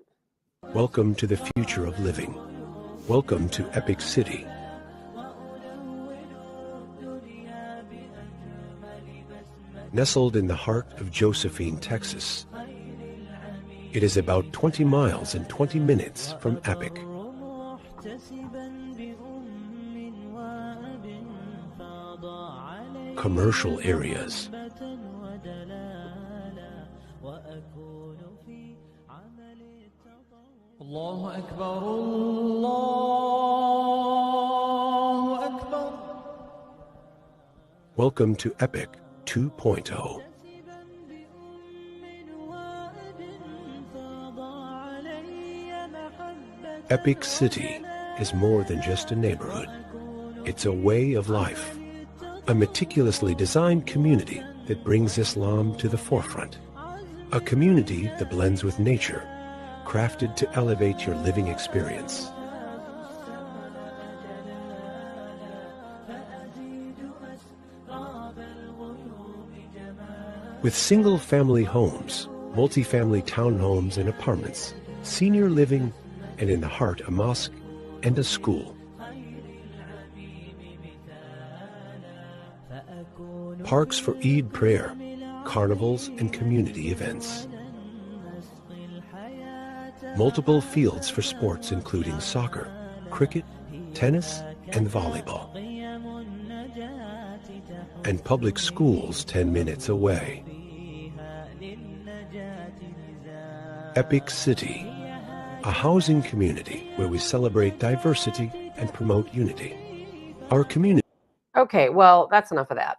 Welcome to the future of living. Welcome to Epic City. Nestled in the heart of Josephine, Texas. It is about 20 miles and 20 minutes from Epic. Commercial areas. Allahu Akbar, Allahu Akbar. Welcome to Epic 2.0. Epic City is more than just a neighborhood. It's a way of life, a meticulously designed community that brings Islam to the forefront. A community that blends with nature, crafted to elevate your living experience. With single-family homes, multi-family townhomes and apartments, senior living, and in the heart a mosque and a school. Parks for Eid prayer, carnivals and community events. Multiple fields for sports including soccer, cricket, tennis, and volleyball. And public schools 10 minutes away. Epic City, a housing community where we celebrate diversity and promote unity. Our community. Okay, well, that's enough of that.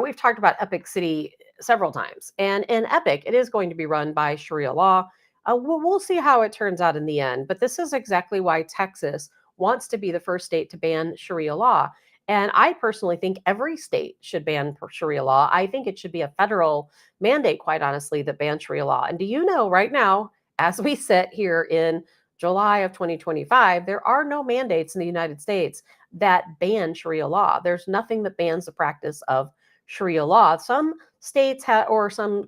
We've talked about Epic City several times, and in Epic, it is going to be run by Sharia law. We'll see how it turns out in the end, but this is exactly why Texas wants to be the first state to ban Sharia law. And I personally think every state should ban Sharia law. I think it should be a federal mandate, quite honestly, that bans Sharia law. And do you know right now, as we sit here in July of 2025, there are no mandates in the United States that ban Sharia law. There's nothing that bans the practice of Sharia law. Some states or some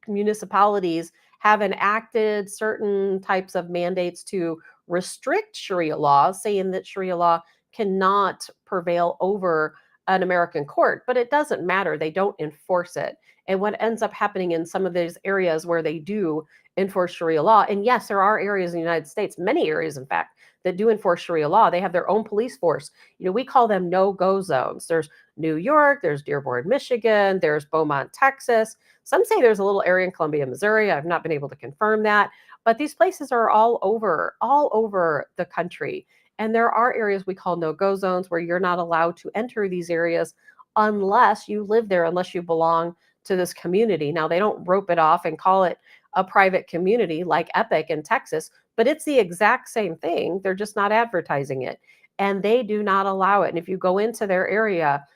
municipalities have enacted certain types of mandates to restrict Sharia law, saying that Sharia law cannot prevail over an American court, but it doesn't matter. They don't enforce it. And what ends up happening in some of these areas where they do enforce Sharia law, and yes, there are areas in the United States, many areas, in fact, that do enforce Sharia law. They have their own police force. We call them no-go zones. There's New York, there's Dearborn, Michigan, there's Beaumont, Texas. Some say there's a little area in Columbia, Missouri. I've not been able to confirm that, but these places are all over the country. And there are areas we call no-go zones where you're not allowed to enter these areas unless you live there, unless you belong to this community. Now, they don't rope it off and call it a private community like Epic in Texas, but it's the exact same thing. They're just not advertising it, and they do not allow it. And if you go into their area,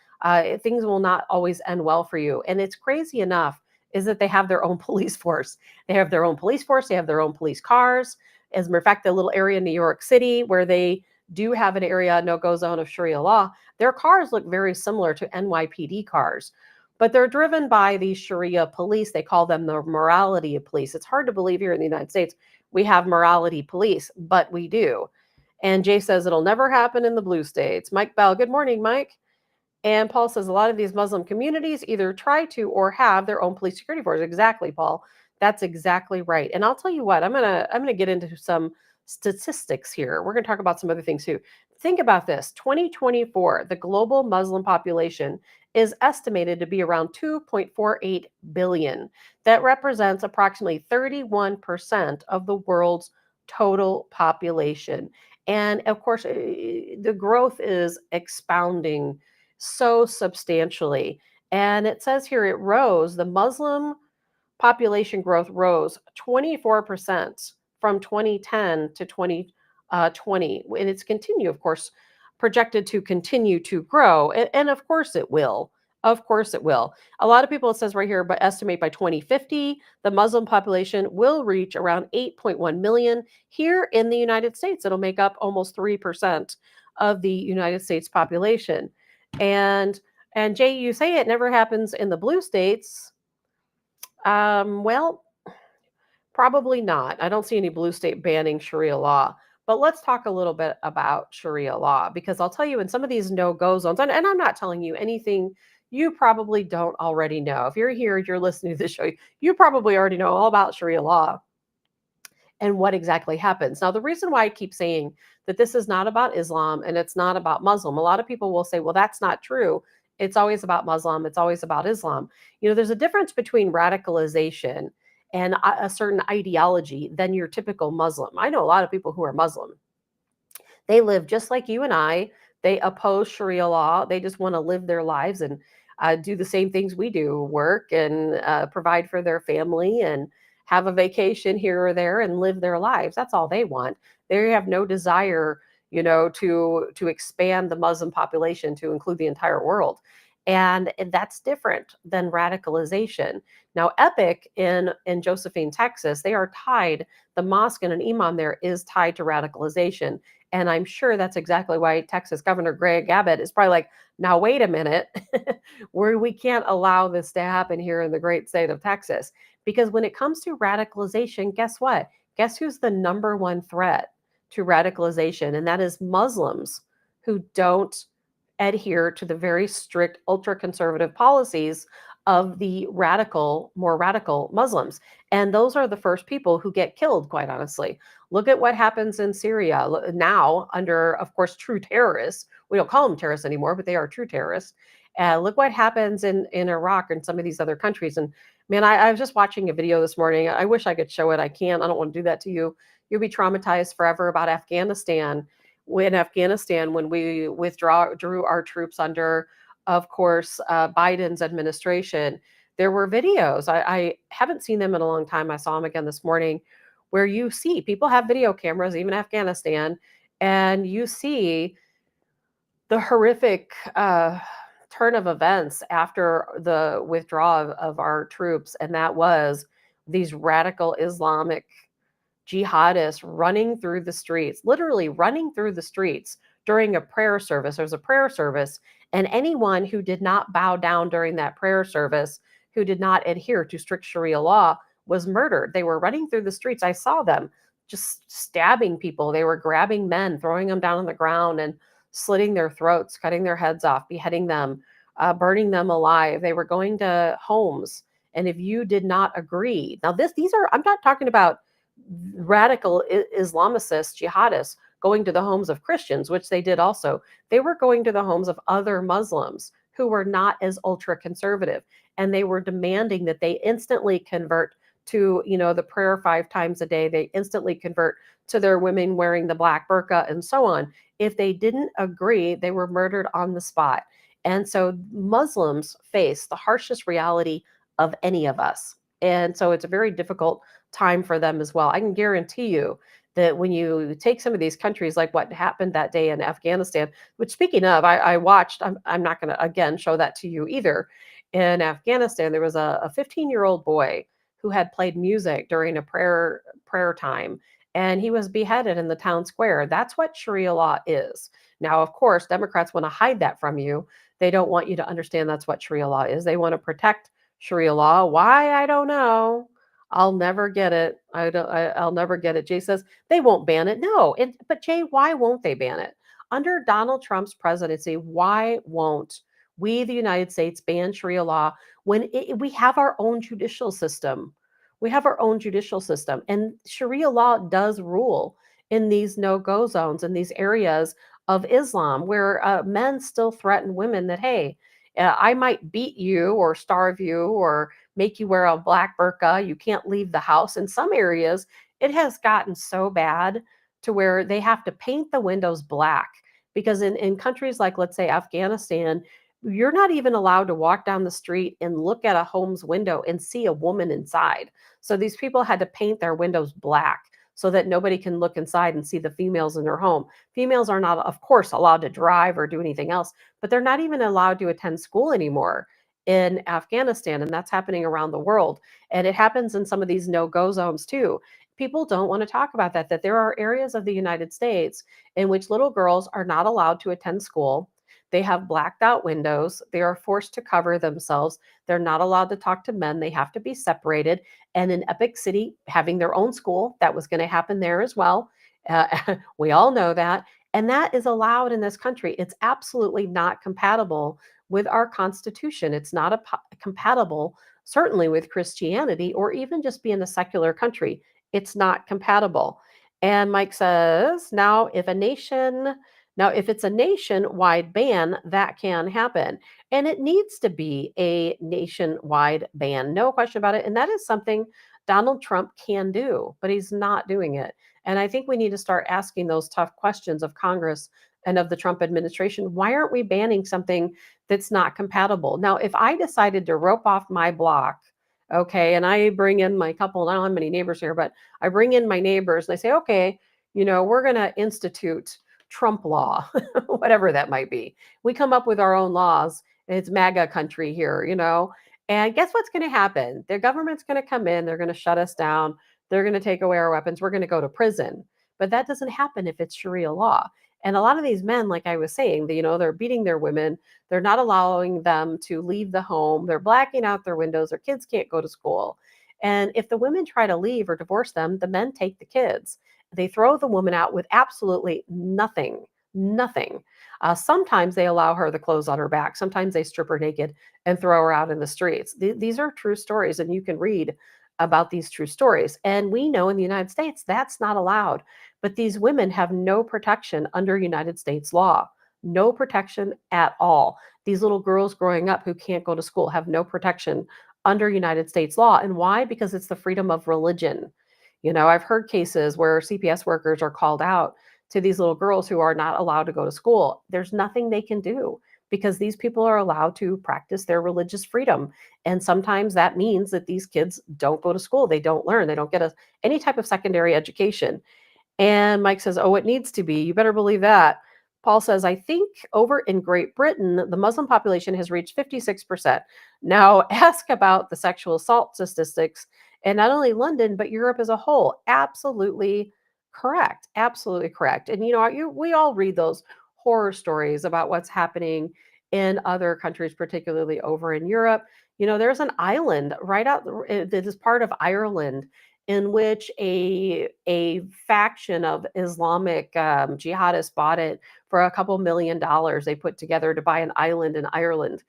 things will not always end well for you. And it's crazy enough is that they have their own police force. They have their own police force. They have their own police cars. As a matter of fact, the little area in New York City where they do have an area no-go zone of Sharia law, their cars look very similar to NYPD cars, but they're driven by the Sharia police. They call them the morality police. It's hard to believe here in the United States we have morality police, but we do. And Jay says it'll never happen in the blue states. Mike Bell, good morning, Mike. And Paul says a lot of these Muslim communities either try to or have their own police security force. Exactly, Paul. That's exactly right. And I'll tell you what, I'm gonna get into some statistics here. We're gonna talk about some other things too. Think about this. 2024, the global Muslim population is estimated to be around 2.48 billion. That represents approximately 31% of the world's total population. And of course, the growth is expounding so substantially. And it says here the Muslim population growth rose 24% from 2010 to 2020. And it's projected to continue to grow. And of course it will. Of course it will. A lot of people, it says right here, but estimate by 2050, the Muslim population will reach around 8.1 million. Here in the United States, it'll make up almost 3% of the United States population. And Jay, you say it never happens in the blue states. Well, probably not. I don't see any blue state banning Sharia law. But let's talk a little bit about Sharia law, because I'll tell you in some of these no-go zones, and I'm not telling you anything you probably don't already know. If you're here, you're listening to this show, you probably already know all about Sharia law and what exactly happens. Now, the reason why I keep saying that this is not about Islam and it's not about Muslim, a lot of people will say, well, that's not true. It's always about Muslim. It's always about Islam. There's a difference between radicalization and a certain ideology than your typical Muslim. I know a lot of people who are Muslim. They live just like you and I. They oppose Sharia law. They just want to live their lives and do the same things we do, work and provide for their family and have a vacation here or there and live their lives. That's all they want. They have no desire, to expand the Muslim population to include the entire world. And that's different than radicalization. Now, Epic in Josephine, Texas, they are tied. The mosque and an imam there is tied to radicalization. And I'm sure that's exactly why Texas Governor Greg Abbott is probably like, now, wait a minute, we can't allow this to happen here in the great state of Texas. Because when it comes to radicalization, guess what? Guess who's the number one threat to radicalization? And that is Muslims who don't adhere to the very strict ultra conservative policies of the more radical Muslims. And those are the first people who get killed, quite honestly. Look at what happens in Syria now under, of course, true terrorists. We don't call them terrorists anymore, but they are true terrorists. Look what happens in Iraq and some of these other countries. And man, I was just watching a video this morning. I wish I could show it. I can't. I don't want to do that to you. You'll be traumatized forever about Afghanistan. When we drew our troops under, of course, Biden's administration, there were videos. I haven't seen them in a long time. I saw them again this morning, where you see people have video cameras, even Afghanistan, and you see the horrific turn of events after the withdrawal of our troops, and that was these radical Islamic jihadists running through the streets, literally running through the streets during a prayer service. There was a prayer service, and anyone who did not bow down during that prayer service, who did not adhere to strict Sharia law, was murdered. They were running through the streets. I saw them just stabbing people. They were grabbing men, throwing them down on the ground, and slitting their throats, cutting their heads off, beheading them, burning them alive. They were going to homes. And if you did not agree, now these are, I'm not talking about radical Islamicists, jihadists going to the homes of Christians, which they did also. They were going to the homes of other Muslims who were not as ultra conservative, and they were demanding that they instantly convert to, the prayer 5 times a day. They instantly convert to their women wearing the black burqa and so on. If they didn't agree, they were murdered on the spot. And so Muslims face the harshest reality of any of us. And so it's a very difficult time for them as well. I can guarantee you that when you take some of these countries, like what happened that day in Afghanistan, which, speaking of, I watched, I'm not going to again show that to you either. In Afghanistan, there was a 15-year-old boy who had played music during a prayer time, and he was beheaded in the town square. That's what Sharia law is. Now, of course, Democrats want to hide that from you. They don't want you to understand that's what Sharia law is. They want to protect Sharia law. Why? I don't know. I'll never get it. I'll never get it. Jay says they won't ban it. No, but Jay, why won't they ban it? Under Donald Trump's presidency, why won't we, the United States, ban Sharia law when we have our own judicial system? We have our own judicial system, and Sharia law does rule in these no-go zones, in these areas of Islam where men still threaten women that, hey, I might beat you or starve you or make you wear a black burqa. You can't leave the house. In some areas, it has gotten so bad to where they have to paint the windows black, because in countries like, let's say, Afghanistan, you're not even allowed to walk down the street and look at a home's window and see a woman inside. So these people had to paint their windows black so that nobody can look inside and see the females in their home. Females are not, of course, allowed to drive or do anything else, but they're not even allowed to attend school anymore in Afghanistan. And that's happening around the world. And it happens in some of these no-go zones too. People don't want to talk about that there are areas of the United States in which little girls are not allowed to attend school. They have blacked out windows. They are forced to cover themselves. They're not allowed to talk to men. They have to be separated. And in Epic City, having their own school, that was going to happen there as well. We all know that. And that is allowed in this country. It's absolutely not compatible with our Constitution. It's not compatible, certainly, with Christianity or even just being a secular country. It's not compatible. And Mike says, now, if it's a nationwide ban, that can happen. And it needs to be a nationwide ban, no question about it. And that is something Donald Trump can do, but he's not doing it. And I think we need to start asking those tough questions of Congress and of the Trump administration. Why aren't we banning something that's not compatible? Now, if I decided to rope off my block, okay, and I bring in my couple, I don't have many neighbors here, but I bring in my neighbors and I say, okay, we're going to institute Trump law, whatever that might be. We come up with our own laws It's MAGA country here, you know. And guess what's going to happen? Their government's going to come in, they're going to shut us down, they're going to take away our weapons, we're going to go to prison. But that doesn't happen if it's Sharia law. And a lot of these men, like I was saying, you know, they're beating their women, they're not allowing them to leave the home, they're blacking out their windows, their kids can't go to school. And if the women try to leave or divorce them, the men take the kids. They throw the woman out with absolutely nothing, nothing. Sometimes they allow her the clothes on her back. Sometimes they strip her naked and throw her out in the streets. These are true stories, and you can read about these true stories. And we know in the United States that's not allowed. But these women have no protection under United States law, no protection at all. These little girls growing up who can't go to school have no protection under United States law. And why? Because it's the freedom of religion. You know, I've heard cases where CPS workers are called out to these little girls who are not allowed to go to school. There's nothing they can do because these people are allowed to practice their religious freedom. And sometimes that means that these kids don't go to school. They don't learn. They don't get any type of secondary education. And Mike says, oh, it needs to be. You better believe that. Paul says, I think over in Great Britain, the Muslim population has reached 56%. Now, ask about the sexual assault statistics in not only London, but Europe as a whole. Absolutely correct. Absolutely correct. And, you know, we all read those horror stories about what's happening in other countries, particularly over in Europe. You know, there's an island right out that is part of Ireland in which a faction of Islamic jihadists bought it for a couple $1 million they put together to buy an island in Ireland,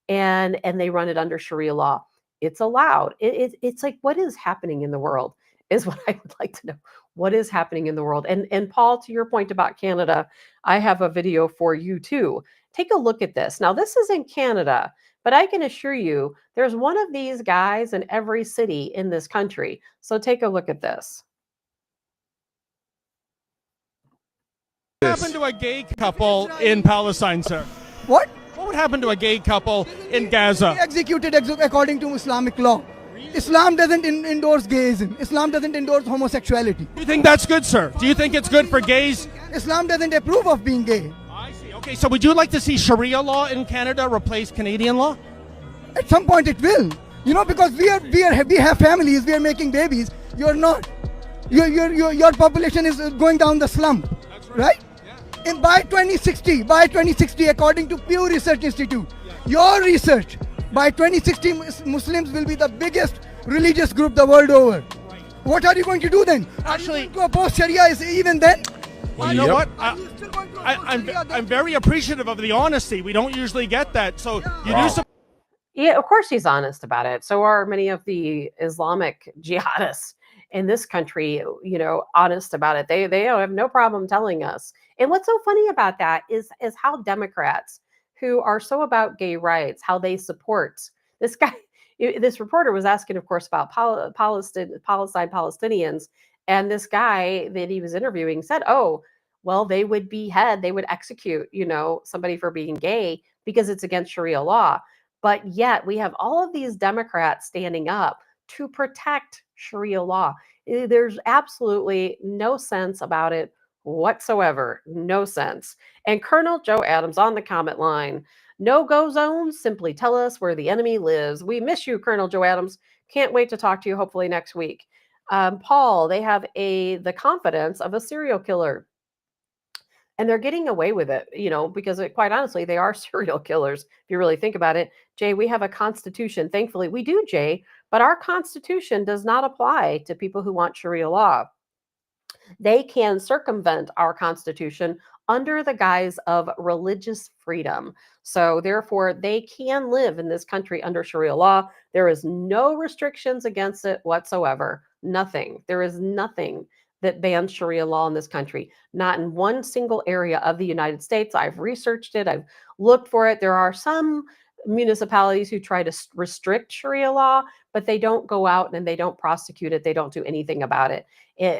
and they run it under Sharia law. It's allowed. It's like, what is happening in the world is what I would like to know. What is happening in the world? And Paul, to your point about Canada, I have a video for you too. Take a look at this. Now, this is in Canada, but I can assure you there's one of these guys in every city in this country. So take a look at this. What happened to a gay couple in Palestine, sir? What? What would happen to a gay couple in Gaza? Executed according to Islamic law. Islam doesn't endorse gayism. Islam doesn't endorse homosexuality. Do you think that's good, sir? Do you think it's good for gays? Islam doesn't approve of being gay. I see. Okay, so would you like to see Sharia law in Canada replace Canadian law? At some point it will. You know, because we have families, we are making babies. You're not. Your population is going down the slump, right? Yeah. And by 2060, according to Pew Research Institute, your research, by 2060, Muslims will be the biggest religious group the world over. Right. What are you going to do then? Actually, are you going to oppose Sharia even then? Well, you know what? I'm very appreciative of the honesty. We don't usually get that. So you do some. Yeah, of course he's honest about it. So are many of the Islamic jihadists in this country, you know, honest about it. They have no problem telling us. And what's so funny about that is how Democrats who are so about gay rights, how they support this guy. This reporter was asking, of course, about Palestinians, and this guy that he was interviewing said, "Oh, well, they would behead, they would execute, you know, somebody for being gay because it's against Sharia law." But yet we have all of these Democrats standing up to protect Sharia law. There's absolutely no sense about it whatsoever. No sense. And Colonel Joe Adams on the comment line, no-go zones, simply tell us where the enemy lives. We miss you, Colonel Joe Adams. Can't wait to talk to you hopefully next week. Paul, they have the confidence of a serial killer. And they're getting away with it, you know, because quite honestly, they are serial killers. If you really think about it, Jay, we have a constitution. Thankfully, we do, Jay, but our constitution does not apply to people who want Sharia law. They can circumvent our constitution under the guise of religious freedom. So therefore, they can live in this country under Sharia law. There is no restrictions against it whatsoever. Nothing. There is nothing that bans Sharia law in this country. Not in one single area of the United States. I've researched it. I've looked for it. There are some municipalities who try to restrict Sharia law, but they don't go out and they don't prosecute it. They don't do anything about it.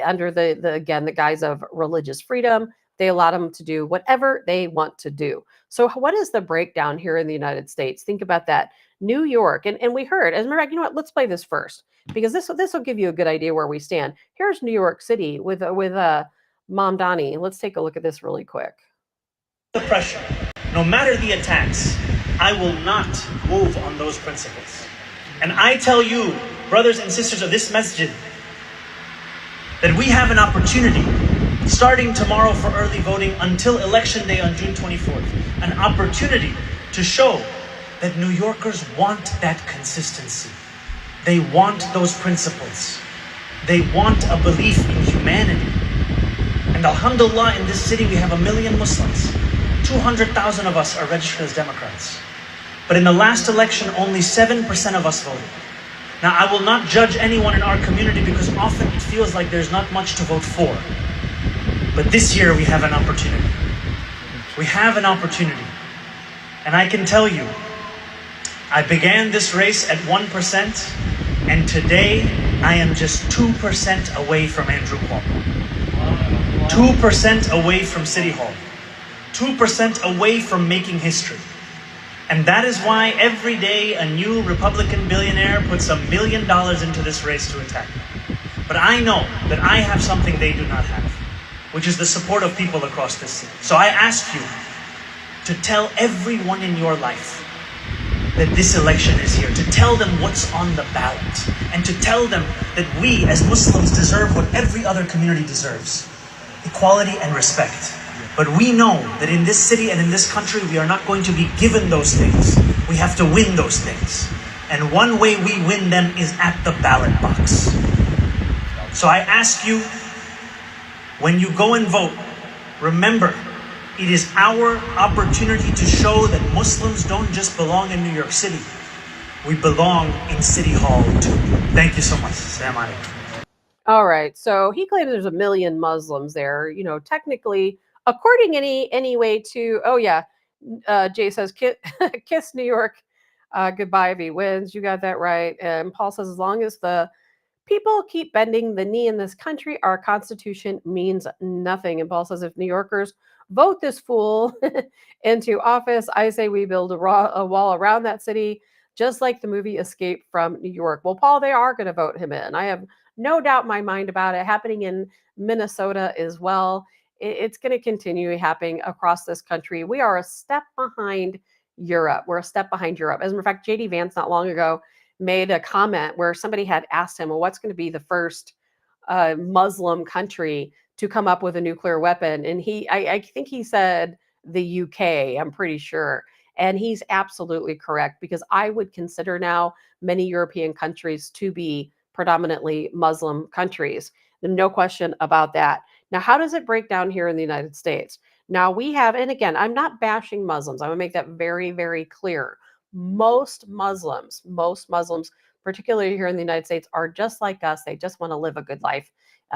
Under the guise of religious freedom, they allow them to do whatever they want to do. So what is the breakdown here in the United States? Think about that. New York, and we heard, as a matter of fact, you know what, let's play this first, because this will give you a good idea where we stand. Here's New York City with Mom Donnie. Let's take a look at this really quick. The pressure, no matter the attacks, I will not move on those principles. And I tell you, brothers and sisters of this masjid, that we have an opportunity, starting tomorrow for early voting until election day on June 24th, an opportunity to show that New Yorkers want that consistency. They want those principles. They want a belief in humanity. And alhamdulillah, in this city we have 1 million Muslims. 200,000 of us are registered as Democrats. But in the last election, only 7% of us voted. Now, I will not judge anyone in our community because often it feels like there's not much to vote for. But this year we have an opportunity. We have an opportunity. And I can tell you, I began this race at 1%, and today I am just 2% away from Andrew Cuomo. 2% away from City Hall. 2% away from making history. And that is why every day a new Republican billionaire puts $1 million into this race to attack me. But I know that I have something they do not have, which is the support of people across this city. So I ask you to tell everyone in your life that this election is here, to tell them what's on the ballot, and to tell them that we as Muslims deserve what every other community deserves: equality and respect. But we know that in this city and in this country, we are not going to be given those things. We have to win those things. And one way we win them is at the ballot box. So I ask you, when you go and vote, remember, it is our opportunity to show that Muslims don't just belong in New York City. We belong in City Hall too. Thank you so much. Assalamu alaikum. All right. So he claims there's 1 million Muslims there. You know, technically, according anyway to, oh yeah, Jay says, kiss New York goodbye if he wins. You got that right. And Paul says, as long as the people keep bending the knee in this country, our Constitution means nothing. And Paul says, if New Yorkers vote this fool into office, I say we build a wall around that city, just like the movie Escape from New York. Well, Paul, they are going to vote him in. I have no doubt in my mind about it. Happening in Minnesota as well. It's going to continue happening across this country. We are a step behind Europe. We're a step behind Europe. As a matter of fact, J.D. Vance not long ago made a comment where somebody had asked him, well, what's going to be the first Muslim country to come up with a nuclear weapon? And I think he said the UK, I'm pretty sure. And he's absolutely correct, because I would consider now many European countries to be predominantly Muslim countries. No question about that. Now, how does it break down here in the United States? Now we have, and again, I'm not bashing Muslims. I want to make that very, very clear. Most Muslims, particularly here in the United States, are just like us. They just want to live a good life,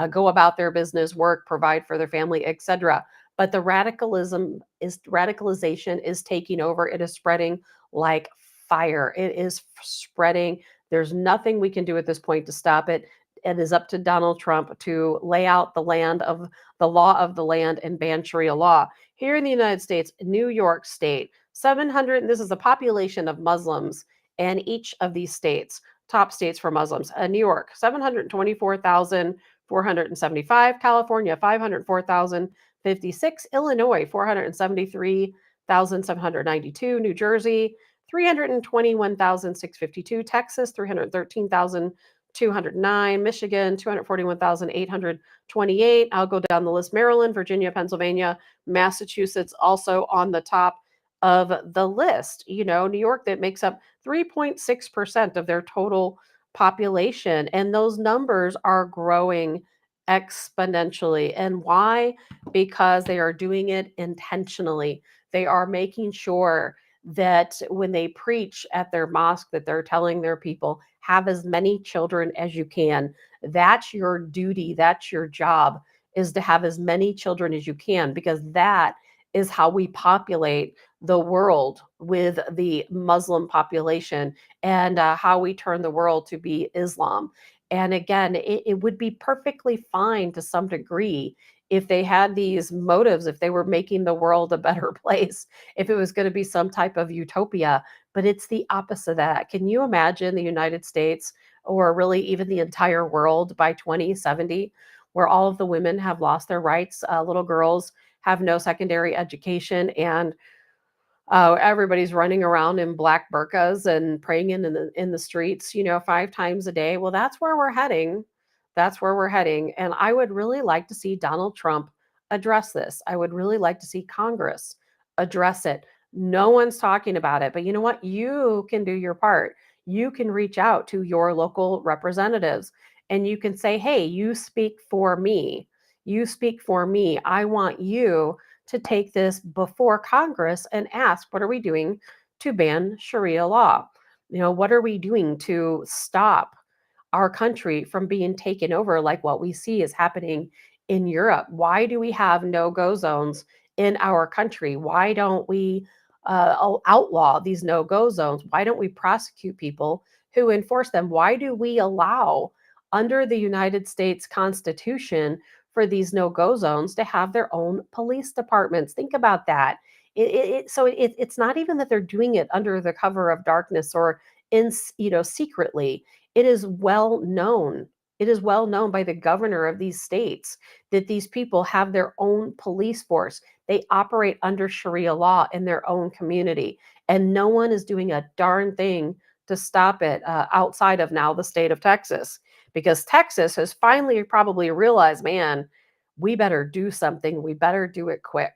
go about their business, work, provide for their family, etc. But the radicalization is taking over. It is spreading like fire. It is spreading. There's nothing we can do at this point to stop it. It is up to Donald Trump to lay out the law of the land and ban Sharia law. Here in the United States, New York State, 700, this is the population of Muslims in each of these states, top states for Muslims. New York, 724,475. California, 504,056. Illinois, 473,792. New Jersey, 321,652. Texas, 313,209. Michigan, 241,828. I'll go down the list. Maryland, Virginia, Pennsylvania, Massachusetts also on the top of the list. You know, New York, that makes up 3.6% of their total population. And those numbers are growing exponentially. And why? Because they are doing it intentionally. They are making sure that when they preach at their mosque, that they're telling their people, have as many children as you can. That's your duty. That's your job, is to have as many children as you can, because that is how we populate the world with the Muslim population, and how we turn the world to be Islam. And again, it would be perfectly fine to some degree if they had these motives, if they were making the world a better place, if it was going to be some type of utopia. But it's the opposite of that. Can you imagine the United States, or really even the entire world, by 2070, where all of the women have lost their rights? Little girls have no secondary education, and Everybody's running around in black burqas and praying in the streets, 5 times a day. Well, that's where we're heading. That's where we're heading. And I would really like to see Donald Trump address this. I would really like to see Congress address it. No one's talking about it, but you know what? You can do your part. You can reach out to your local representatives and you can say, hey, you speak for me. You speak for me. I want you to take this before Congress and ask, what are we doing to ban Sharia law? What are we doing to stop our country from being taken over like what we see is happening in Europe? Why do we have no-go zones in our country? Why don't we outlaw these no-go zones? Why don't we prosecute people who enforce them? Why do we allow, under the United States Constitution, for these no-go zones to have their own police departments? Think about that. It's not even that they're doing it under the cover of darkness or secretly. It is well known. It is well known by the governor of these states that these people have their own police force. They operate under Sharia law in their own community, and no one is doing a darn thing to stop it outside of now the state of Texas, because Texas has finally probably realized, man, we better do something. We better do it quick.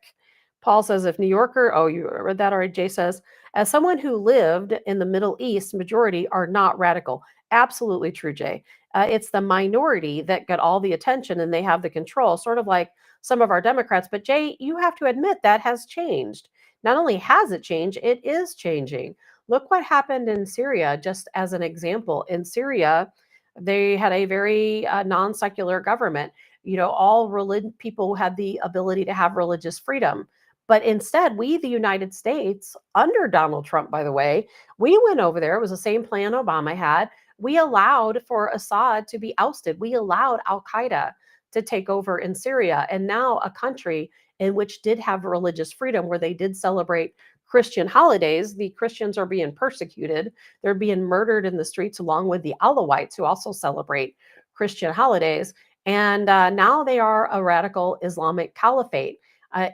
Paul says, if New Yorker, oh, you read that already. Jay says, as someone who lived in the Middle East, majority are not radical. Absolutely true, Jay. It's the minority that get all the attention and they have the control, sort of like some of our Democrats. But Jay, you have to admit that has changed. Not only has it changed, it is changing. Look what happened in Syria, just as an example. In Syria, they had a very non-secular government. All people had the ability to have religious freedom. But instead, we, the United States, under Donald Trump, by the way, we went over there. It was the same plan Obama had. We allowed for Assad to be ousted. We allowed Al Qaeda to take over in Syria. And now a country in which did have religious freedom, where they did celebrate Christian holidays, the Christians are being persecuted. They're being murdered in the streets along with the Alawites, who also celebrate Christian holidays. And now they are a radical Islamic caliphate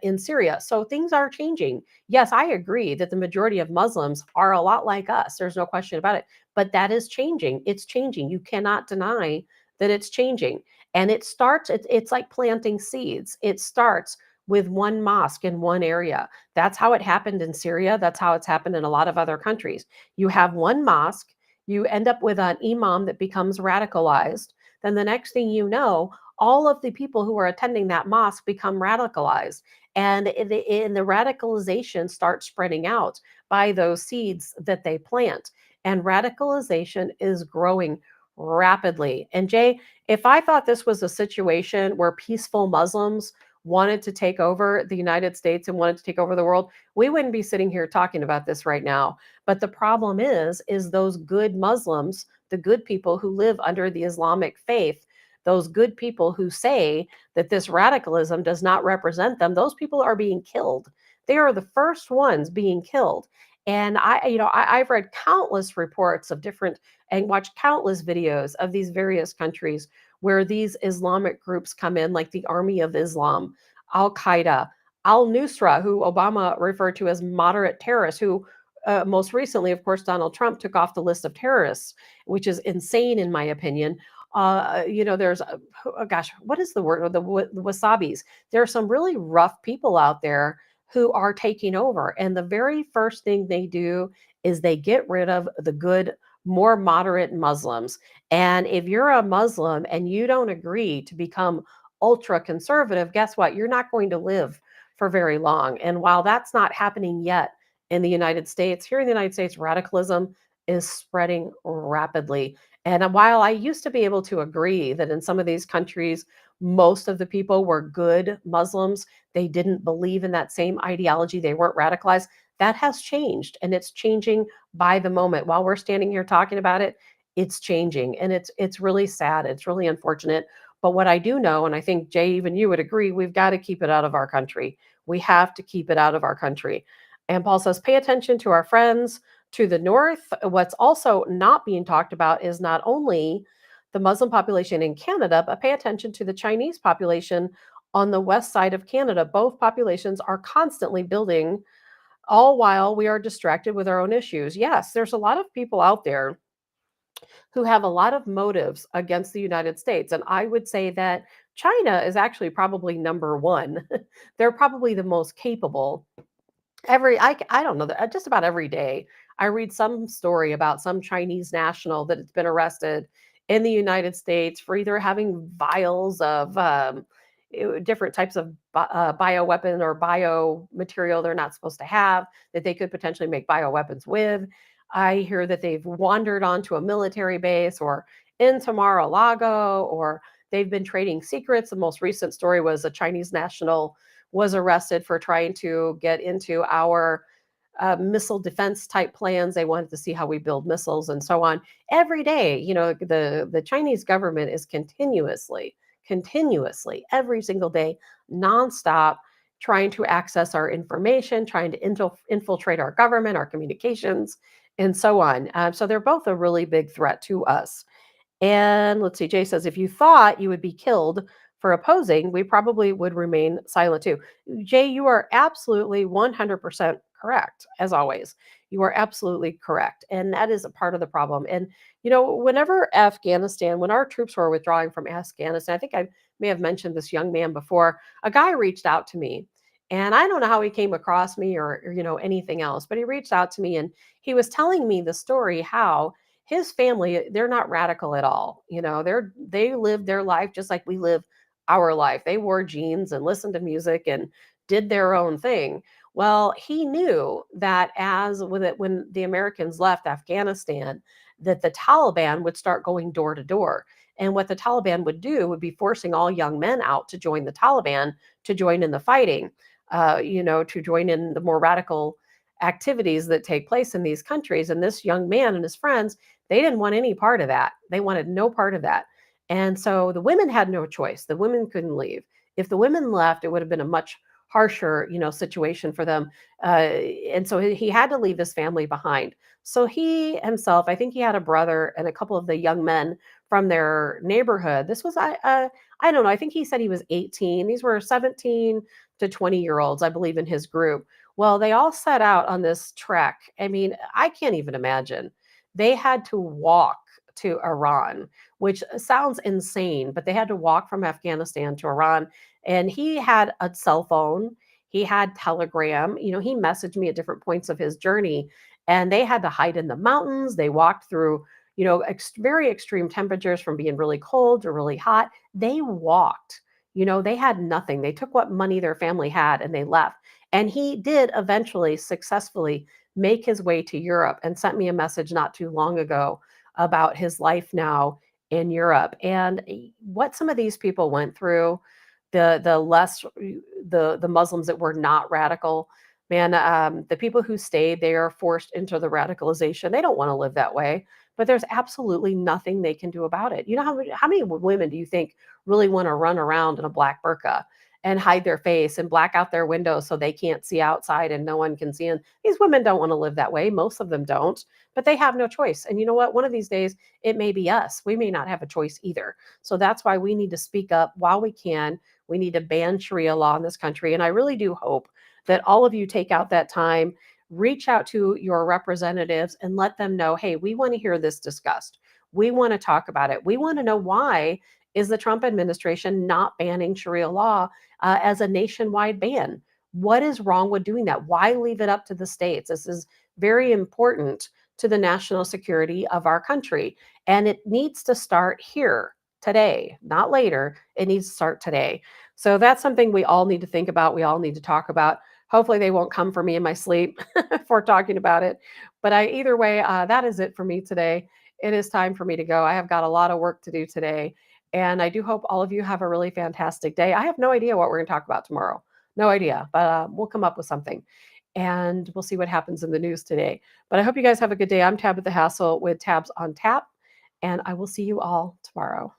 in Syria. So things are changing. Yes, I agree that the majority of Muslims are a lot like us. There's no question about it. But that is changing. It's changing. You cannot deny that it's changing. And it's like planting seeds. It starts with one mosque in one area. That's how it happened in Syria. That's how it's happened in a lot of other countries. You have one mosque, you end up with an imam that becomes radicalized. Then the next thing you know, all of the people who are attending that mosque become radicalized. And the radicalization starts spreading out by those seeds that they plant. And radicalization is growing rapidly. And Jay, if I thought this was a situation where peaceful Muslims wanted to take over the United States and wanted to take over the world, we wouldn't be sitting here talking about this right now. But the problem is those good Muslims, the good people who live under the Islamic faith, those good people who say that this radicalism does not represent them, those people are being killed. They are the first ones being killed. And I've read countless reports of different and watched countless videos of these various countries where these Islamic groups come in, like the Army of Islam, Al Qaeda, Al Nusra, who Obama referred to as moderate terrorists, who most recently, of course, Donald Trump took off the list of terrorists, which is insane in my opinion. There's, oh gosh, what is the word? The wasabis. There are some really rough people out there who are taking over. And the very first thing they do is they get rid of the good, more moderate Muslims. And if you're a Muslim and you don't agree to become ultra conservative, guess what? You're not going to live for very long. And while that's not happening yet in the United States, here in the United States, radicalism is spreading rapidly. And while I used to be able to agree that in some of these countries, most of the people were good Muslims, they didn't believe in that same ideology, they weren't radicalized, that has changed. And it's changing by the moment. While we're standing here talking about it, it's changing. And it's really sad. It's really unfortunate. But what I do know, and I think Jay, even you would agree, we've got to keep it out of our country. We have to keep it out of our country. And Paul says, pay attention to our friends to the north. What's also not being talked about is not only the Muslim population in Canada, but pay attention to the Chinese population on the west side of Canada. Both populations are constantly building all while we are distracted with our own issues. Yes, there's a lot of people out there who have a lot of motives against the United States. And I would say that China is actually probably number one. They're probably the most capable. I don't know, just about every day I read some story about some Chinese national that has been arrested in the United States for either having vials of different types of bioweapon or bio material they're not supposed to have that they could potentially make bioweapons with. I hear that they've wandered onto a military base or into Mar-a-Lago, or they've been trading secrets. The most recent story was a Chinese national was arrested for trying to get into our missile defense type plans. They wanted to see how we build missiles and so on. Every day, the Chinese government is continuously, every single day, nonstop, trying to access our information, trying to infiltrate our government, our communications, and so on. So they're both a really big threat to us. And let's see, Jay says, if you thought you would be killed for opposing, we probably would remain silent too. Jay, you are absolutely 100% correct, as always. You are absolutely correct. And that is a part of the problem. And, whenever when our troops were withdrawing from Afghanistan, I think I may have mentioned this young man before, a guy reached out to me. And I don't know how he came across me or anything else, but he reached out to me and he was telling me the story how his family, they're not radical at all. They live their life just like we live our life. They wore jeans and listened to music and did their own thing. Well, he knew that when the Americans left Afghanistan, that the Taliban would start going door to door. And what the Taliban would do would be forcing all young men out to join the Taliban, to join in the fighting, to join in the more radical activities that take place in these countries. And this young man and his friends, they didn't want any part of that. They wanted no part of that. And so the women had no choice. The women couldn't leave. If the women left, it would have been a much harsher, situation for them. And so he had to leave his family behind. So he himself, I think he had a brother and a couple of the young men from their neighborhood. This was, I don't know, I think he said he was 18. These were 17 to 20-year-olds, I believe, in his group. Well, they all set out on this trek. I mean, I can't even imagine. They had to walk to Iran, which sounds insane, but they had to walk from Afghanistan to Iran. And he had a cell phone, he had Telegram. He messaged me at different points of his journey, and they had to hide in the mountains. They walked through, very extreme temperatures from being really cold to really hot. They walked. They had nothing. They took what money their family had and they left. And he did eventually successfully make his way to Europe and sent me a message not too long ago about his life now in Europe and what some of these people went through. The Muslims that were not radical, man, the people who stayed, they are forced into the radicalization. They don't want to live that way, but there's absolutely nothing they can do about it. How many women do you think really want to run around in a black burqa and hide their face and black out their windows so they can't see outside and no one can see in? These women don't want to live that way. Most of them don't, but they have no choice. And you know what? One of these days, it may be us. We may not have a choice either. So that's why we need to speak up while we can. We need to ban Sharia law in this country. And I really do hope that all of you take out that time, reach out to your representatives and let them know, hey, we want to hear this discussed. We want to talk about it. We want to know, why is the Trump administration not banning Sharia law as a nationwide ban? What is wrong with doing that? Why leave it up to the states? This is very important to the national security of our country. And it needs to start here today, not later. It needs to start today. So that's something we all need to think about. We all need to talk about. Hopefully they won't come for me in my sleep for talking about it. But either way, that is it for me today. It is time for me to go. I have got a lot of work to do today. And I do hope all of you have a really fantastic day. I have no idea what we're going to talk about tomorrow. No idea, but we'll come up with something. And we'll see what happens in the news today. But I hope you guys have a good day. I'm Tabitha Hassell with Tabs on Tap. And I will see you all tomorrow.